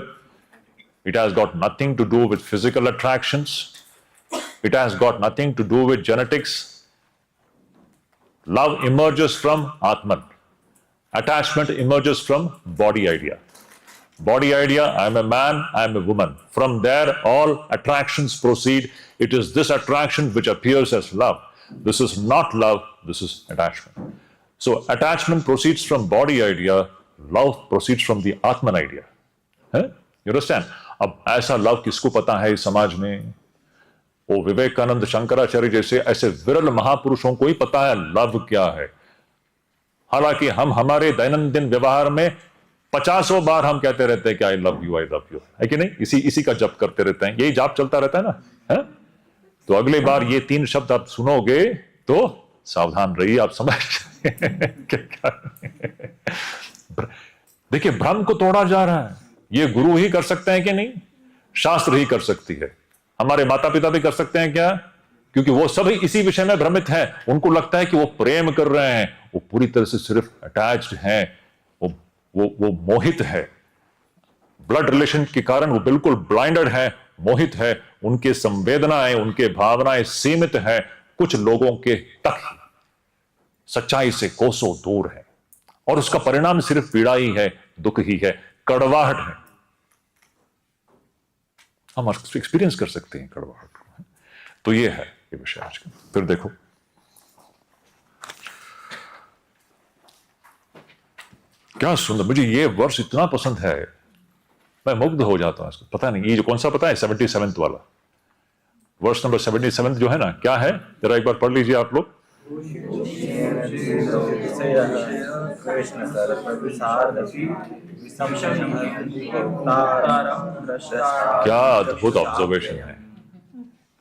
It has got nothing to do with physical attractions. It has got nothing to do with genetics. Love emerges from Atman. Attachment emerges from body idea. Body idea, I am a man, I am a woman. From there, all attractions proceed. It is this attraction which appears as love. This is not love, this is attachment. So attachment proceeds from body idea, love proceeds from the Atman idea. है? You understand? अब ऐसा love किसको पता है इस समाज में? वो विवेकानंद, शंकराचार्य जैसे ऐसे विरल महापुरुषों को ही पता है लव क्या है। हालांकि हम हमारे दैनंदिन व्यवहार में 50 बार हम कहते रहते हैं कि आई लव यू है कि नहीं? इसी का जप करते रहते हैं, यही जाप चलता रहता है ना, है? तो अगली बार ये 3 शब्द आप सुनोगे तो सावधान रहिए, आप समझ देखिए भ्रम को तोड़ा जा रहा है। ये गुरु ही कर सकते हैं कि नहीं? शास्त्र ही कर सकती है। हमारे माता पिता भी कर सकते हैं क्या? क्योंकि वो सभी इसी विषय में भ्रमित हैं। उनको लगता है कि वो प्रेम कर रहे हैं, वो पूरी तरह से सिर्फ अटैच्ड हैं, वो मोहित है। ब्लड रिलेशन के कारण वो बिल्कुल ब्लाइंडेड है, मोहित है। उनके संवेदनाएं, उनके भावनाएं सीमित है, कुछ लोगों के तक सच्चाई से कोसों दूर है, और उसका परिणाम सिर्फ पीड़ा ही है, दुख ही है, कड़वाहट है। हम एक्सपीरियंस कर सकते हैं कड़वाहट को। तो ये है ये विषय आज का। फिर देखो क्या सुंदर, मुझे ये वर्ष इतना पसंद है, मैं मुग्ध हो जाता हूं। पता नहीं ये जो कौन सा पता है, 77 वाला वर्ष नंबर 77 जो है ना, क्या है जरा एक बार पढ़ लीजिए आप लोग। क्या अद्भुत ऑब्जर्वेशन है।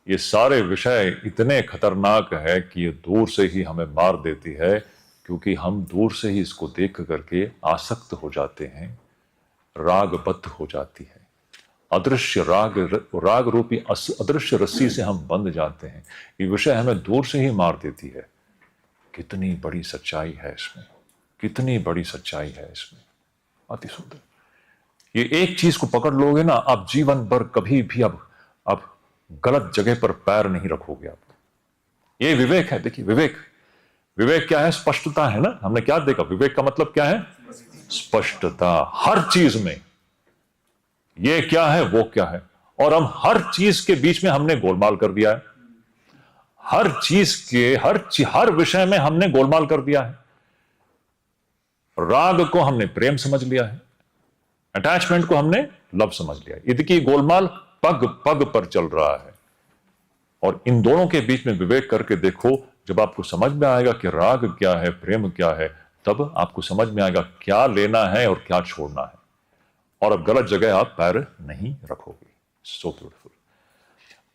ये सारे विषय इतने खतरनाक है कि ये दूर से ही हमें मार देती है, क्योंकि हम दूर से ही इसको देख करके आसक्त हो जाते हैं, रागबद्ध हो जाती है। अदृश्य राग रूपी अदृश्य रस्सी से हम बंध जाते हैं। ये विषय हमें दूर से ही मार देती है। कितनी बड़ी सच्चाई है इसमें, कितनी बड़ी सच्चाई है इसमें, अति सुंदर। ये एक चीज को पकड़ लोगे ना, आप जीवन भर कभी भी अब गलत जगह पर पैर नहीं रखोगे आप। ये विवेक है। देखिए विवेक क्या है? स्पष्टता है ना। हमने क्या देखा? विवेक का मतलब क्या है? स्पष्टता हर चीज में। ये क्या है, वो क्या है, और हम हर चीज के बीच में हमने गोलमाल कर दिया है। हर चीज के हर विषय में हमने गोलमाल कर दिया है। राग को हमने प्रेम समझ लिया है, अटैचमेंट को हमने लव समझ लिया है। इसकी गोलमाल पग पग पर चल रहा है। और इन दोनों के बीच में विवेक करके देखो, जब आपको समझ में आएगा कि राग क्या है, प्रेम क्या है, तब आपको समझ में आएगा क्या लेना है और क्या छोड़ना है, और अब गलत जगह आप पैर नहीं रखोगे। So beautiful.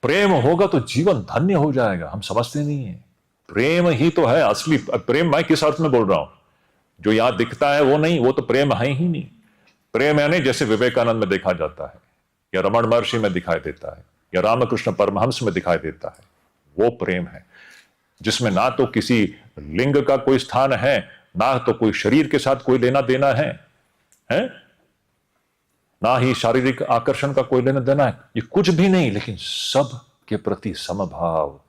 प्रेम होगा तो जीवन धन्य हो जाएगा। हम समझते नहीं है, प्रेम ही तो है असली प्रेम। मैं किस अर्थ में बोल रहा हूं? जो यहां दिखता है वो नहीं, वो तो प्रेम है ही नहीं। प्रेम यानी जैसे विवेकानंद में देखा जाता है, या रमण महर्षि में दिखाई देता है, या रामकृष्ण परमहंस में दिखाई देता है, वो प्रेम है जिसमें ना तो किसी लिंग का कोई स्थान है, ना तो कोई शरीर के साथ कोई लेना देना है, ना ही शारीरिक आकर्षण का कोई लेना देना है। ये कुछ भी नहीं, लेकिन सब के प्रति समभाव।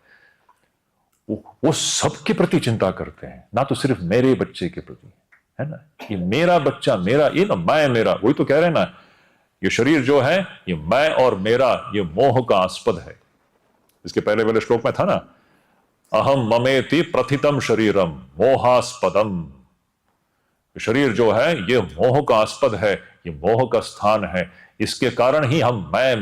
वो सबके प्रति चिंता करते हैं, ना तो सिर्फ मेरे बच्चे के प्रति, है ना। ये मेरा बच्चा, मेरा, ये ना मैं मेरा, वही तो कह रहे हैं ना। ये शरीर जो है, ये मैं और मेरा, ये मोह का आस्पद है। इसके पहले वाले श्लोक में था ना, अहम ममेति प्रथितम शरीरम मोहास्पदम। शरीर जो है ये मोह का आस्पद है, ये मोह का स्थान है। इसके कारण ही हम मैं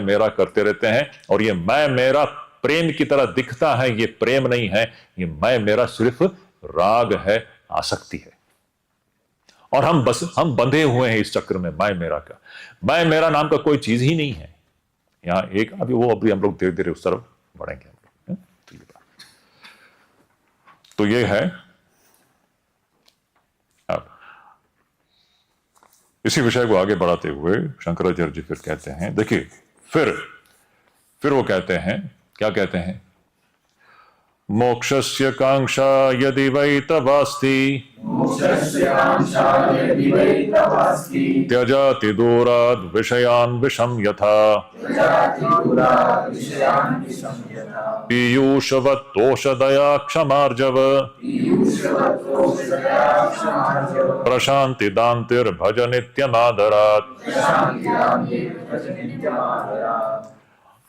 मेरा करते रहते हैं, और ये मैं मेरा प्रेम की तरह दिखता है, ये प्रेम नहीं है। ये मैं मेरा सिर्फ राग है, आसक्ति है। और हम बंधे हुए हैं इस चक्र में मैं मेरा का। मैं मेरा नाम का कोई चीज ही नहीं है यहां। एक अभी हम लोग धीरे धीरे उस तरफ बढ़ेंगे हम लोग। तो ये है। अब इसी विषय को आगे बढ़ाते हुए शंकराचार्य जी फिर कहते हैं, देखिए फिर वो कहते हैं, क्या कहते हैं? मोक्षस्य कांक्षा यदि वै तवास्ति त्यजाति दूराद् विषयान् विषं यथा पीयूषवत्तोषधया क्षमार्जव प्रशान्ति दान्तिर्भज नित्यमादरात्।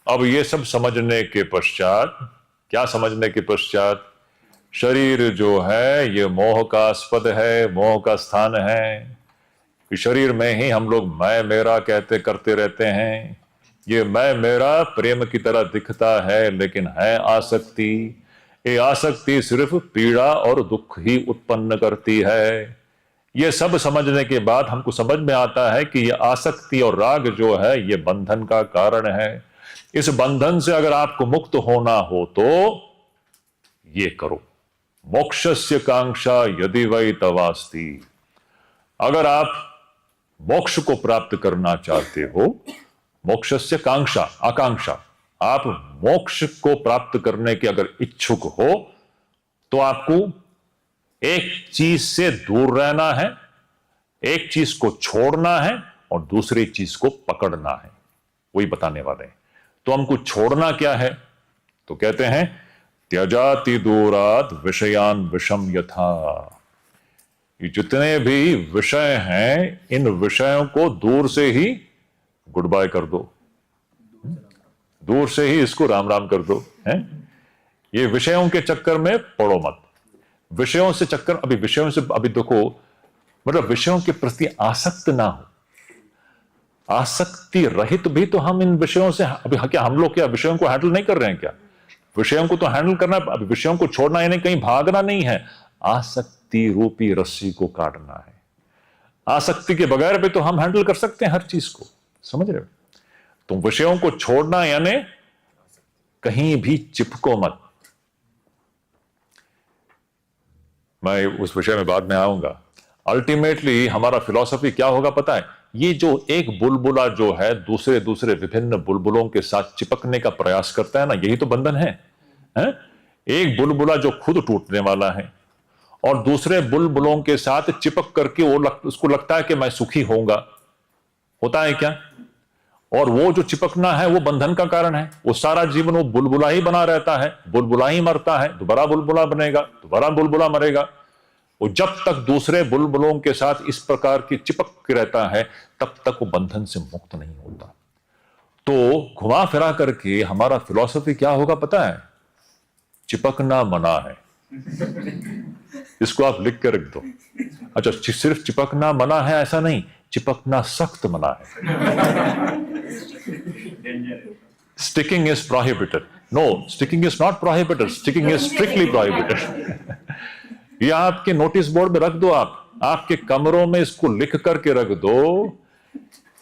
अब ये सब समझने के पश्चात, क्या समझने के पश्चात? शरीर जो है ये मोह का आस्पद है, मोह का स्थान है। कि शरीर में ही हम लोग मैं मेरा कहते करते रहते हैं। ये मैं मेरा प्रेम की तरह दिखता है, लेकिन है आसक्ति। ये आसक्ति सिर्फ पीड़ा और दुख ही उत्पन्न करती है। ये सब समझने के बाद हमको समझ में आता है कि ये आसक्ति और राग जो है ये बंधन का कारण है। इस बंधन से अगर आपको मुक्त होना हो तो ये करो, मोक्षस्य कांक्षा यदि वै तवास्ति। अगर आप मोक्ष को प्राप्त करना चाहते हो, मोक्षस्य कांक्षा आकांक्षा, आप मोक्ष को प्राप्त करने के अगर इच्छुक हो तो आपको एक चीज से दूर रहना है, एक चीज को छोड़ना है और दूसरी चीज को पकड़ना है। वही बताने वाले हैं। तो हमको छोड़ना क्या है? तो कहते हैं त्यजाति दूरात विषयान विषम यथा। ये जितने भी विषय हैं, इन विषयों को दूर से ही गुड बाय कर दो, दूर से ही इसको राम राम कर दो। हैं? ये विषयों के चक्कर में पड़ो मत। विषयों से चक्कर, अभी विषयों से अभी देखो, मतलब विषयों के प्रति आसक्त ना हो। आसक्ति रहित भी तो हम इन विषयों से, अभी क्या हम लोग क्या विषयों को हैंडल नहीं कर रहे हैं क्या? विषयों को तो हैंडल करना है। अभी विषयों को छोड़ना यानी कहीं भागना नहीं है, आसक्ति रूपी रस्सी को काटना है। आसक्ति के बगैर भी तो हम हैंडल कर सकते हैं हर चीज को, समझ रहे हो? तो विषयों को छोड़ना यानी कहीं भी चिपको मत। मैं उस विषय में बाद में आऊंगा। अल्टीमेटली हमारा फिलॉसफी क्या होगा पता है? ये जो एक बुलबुला जो है दूसरे दूसरे विभिन्न बुलबुलों के साथ चिपकने का प्रयास करता है ना, यही तो बंधन है, हैं? एक बुलबुला जो खुद टूटने वाला है और दूसरे बुलबुलों के साथ चिपक करके उसको लगता है कि मैं सुखी होऊंगा। होता है क्या? और वो जो चिपकना है वो बंधन का कारण है। वो सारा जीवन वो बुलबुला ही बना रहता है, बुलबुला ही मरता है, दोबारा बुलबुला बनेगा, दोबारा बुलबुला मरेगा। वो जब तक दूसरे बुलबुलों के साथ इस प्रकार की चिपक के रहता है तब तक वो बंधन से मुक्त नहीं होता। तो घुमा फिरा करके हमारा फिलॉसफी क्या होगा पता है? चिपकना मना है। इसको आप लिख के रख दो। अच्छा, सिर्फ चिपकना मना है ऐसा नहीं, चिपकना सख्त मना है। Sticking is prohibited. No, sticking is not prohibited. Sticking is strictly prohibited. ये आपके नोटिस बोर्ड में रख दो, आप आपके कमरों में इसको लिख करके रख दो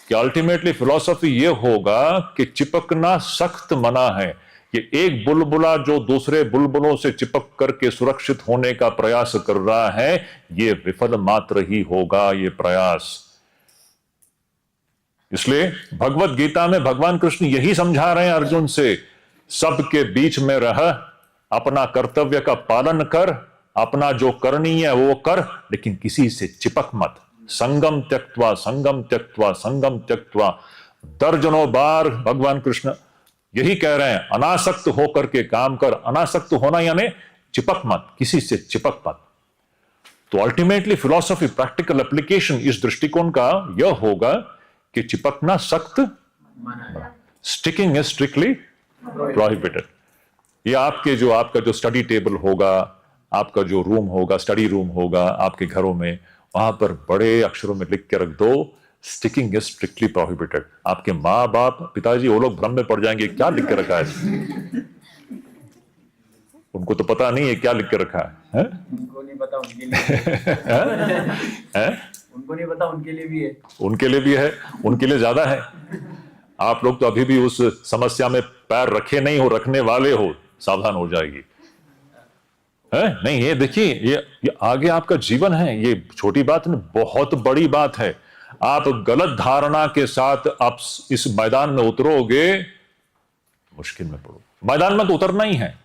कि अल्टीमेटली फिलॉसफी ये होगा कि चिपकना सख्त मना है। ये एक बुलबुला जो दूसरे बुलबुलों से चिपक करके सुरक्षित होने का प्रयास कर रहा है, ये विफल मात्र ही होगा ये प्रयास। इसलिए भगवत गीता में भगवान कृष्ण यही समझा रहे हैं अर्जुन से, सबके बीच में रह, अपना कर्तव्य का पालन कर, अपना जो करनी है वो कर, लेकिन किसी से चिपक मत। संगम त्यक्त्वा संगम त्यक्त्वा संगम त्यक्त्वा। दर्जनों बार भगवान कृष्ण यही कह रहे हैं, अनासक्त होकर के काम कर। अनासक्त होना यानी चिपक मत, किसी से चिपक मत। तो अल्टीमेटली फिलॉसफी प्रैक्टिकल एप्लीकेशन इस दृष्टिकोण का यह होगा कि चिपकना सख्त, स्टिकिंग इज स्ट्रिक्टली प्रोहिबिटेड। ये आपका जो स्टडी टेबल होगा, आपका जो रूम होगा, स्टडी रूम होगा आपके घरों में, वहां पर बड़े अक्षरों में लिख के रख दो, स्टिकिंग इज स्ट्रिक्टली प्रोहिबिटेड। आपके माँ बाप पिताजी वो लोग भ्रम में पड़ जाएंगे, क्या लिख के रखा है? उनको तो पता नहीं है क्या लिख के रखा है? उनको नहीं पता, उनके लिए है? उनको नहीं पता, उनके लिए भी है। उनके लिए भी है, उनके लिए ज्यादा है। आप लोग तो अभी भी उस समस्या में पैर रखे नहीं हो, रखने वाले हो, सावधान हो जाएगी। है नहीं, ये देखिए, ये आगे आपका जीवन है। ये छोटी बात नहीं, बहुत बड़ी बात है। आप गलत धारणा के साथ आप इस मैदान में उतरोगे, मुश्किल में पड़ोगे। मैदान में तो उतरना ही है,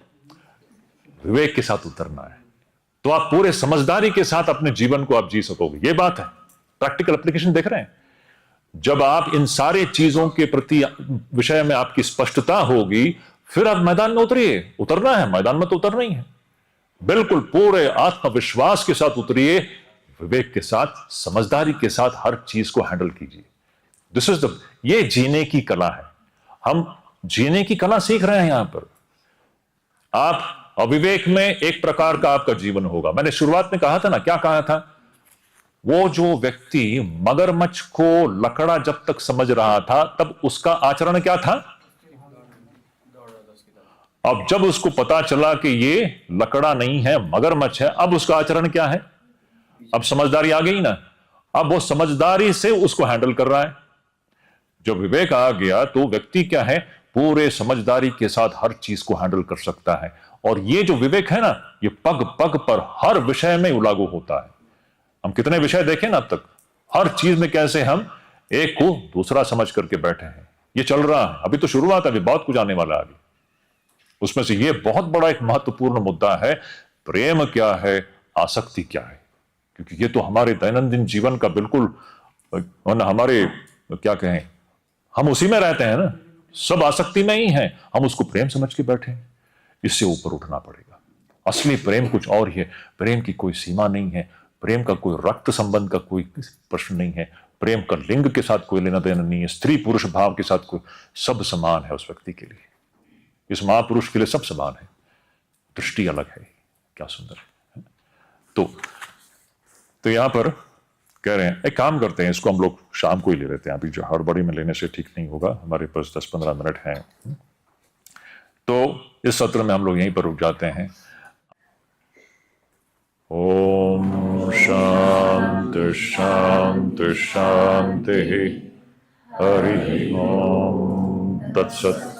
विवेक के साथ उतरना है, तो आप पूरे समझदारी के साथ अपने जीवन को आप जी सकोगे। ये बात है, प्रैक्टिकल एप्लीकेशन देख रहे हैं। जब आप इन सारे चीजों के प्रति विषय में आपकी स्पष्टता होगी, फिर आप मैदान में उतरिए। उतरना है मैदान में तो उतरना ही है, बिल्कुल पूरे आत्मविश्वास के साथ उतरिए, विवेक के साथ, समझदारी के साथ हर चीज को हैंडल कीजिए। दिस इज द, ये जीने की कला है। हम जीने की कला सीख रहे हैं यहां पर। आप अविवेक में एक प्रकार का आपका जीवन होगा। मैंने शुरुआत में कहा था ना, क्या कहा था? वो जो व्यक्ति मगरमच्छ को लकड़ा जब तक समझ रहा था तब उसका आचरण क्या था? अब जब उसको पता चला कि ये लकड़ा नहीं है, मगरमच्छ है, अब उसका आचरण क्या है? अब समझदारी आ गई ना, अब वो समझदारी से उसको हैंडल कर रहा है। जब विवेक आ गया तो व्यक्ति क्या है, पूरे समझदारी के साथ हर चीज को हैंडल कर सकता है। और ये जो विवेक है ना, ये पग पग पर हर विषय में लागू होता है। हम कितने विषय देखें ना अब तक, हर चीज में कैसे हम एक को दूसरा समझ करके बैठे हैं। ये चल रहा है, अभी तो शुरुआत है, अभी बहुत कुछ आने वाला है आगे। उसमें से ये बहुत बड़ा एक महत्वपूर्ण मुद्दा है, प्रेम क्या है, आसक्ति क्या है। क्योंकि ये तो हमारे दैनंदिन जीवन का बिल्कुल, हमारे क्या कहें, हम उसी में रहते हैं ना, सब आसक्ति में ही है, हम उसको प्रेम समझ के बैठे हैं। इससे ऊपर उठना पड़ेगा। असली प्रेम कुछ और ही है। प्रेम की कोई सीमा नहीं है, प्रेम का कोई रक्त संबंध का कोई प्रश्न नहीं है, प्रेम का लिंग के साथ कोई लेना देना नहीं है, स्त्री पुरुष भाव के साथ कोई, सब समान है उस व्यक्ति के लिए। इस महापुरुष के लिए सब समान है, दृष्टि अलग है। क्या सुंदर है। तो यहां पर कह रहे हैं, एक काम करते हैं, इसको हम लोग शाम को ही ले लेते हैं, अभी जो हड़बड़ी में लेने से ठीक नहीं होगा, हमारे पास 10-15 मिनट हैं। तो इस सत्र में हम लोग यहीं पर रुक जाते हैं। ओम शांति शांति शांति। हरि ओम तत्सत।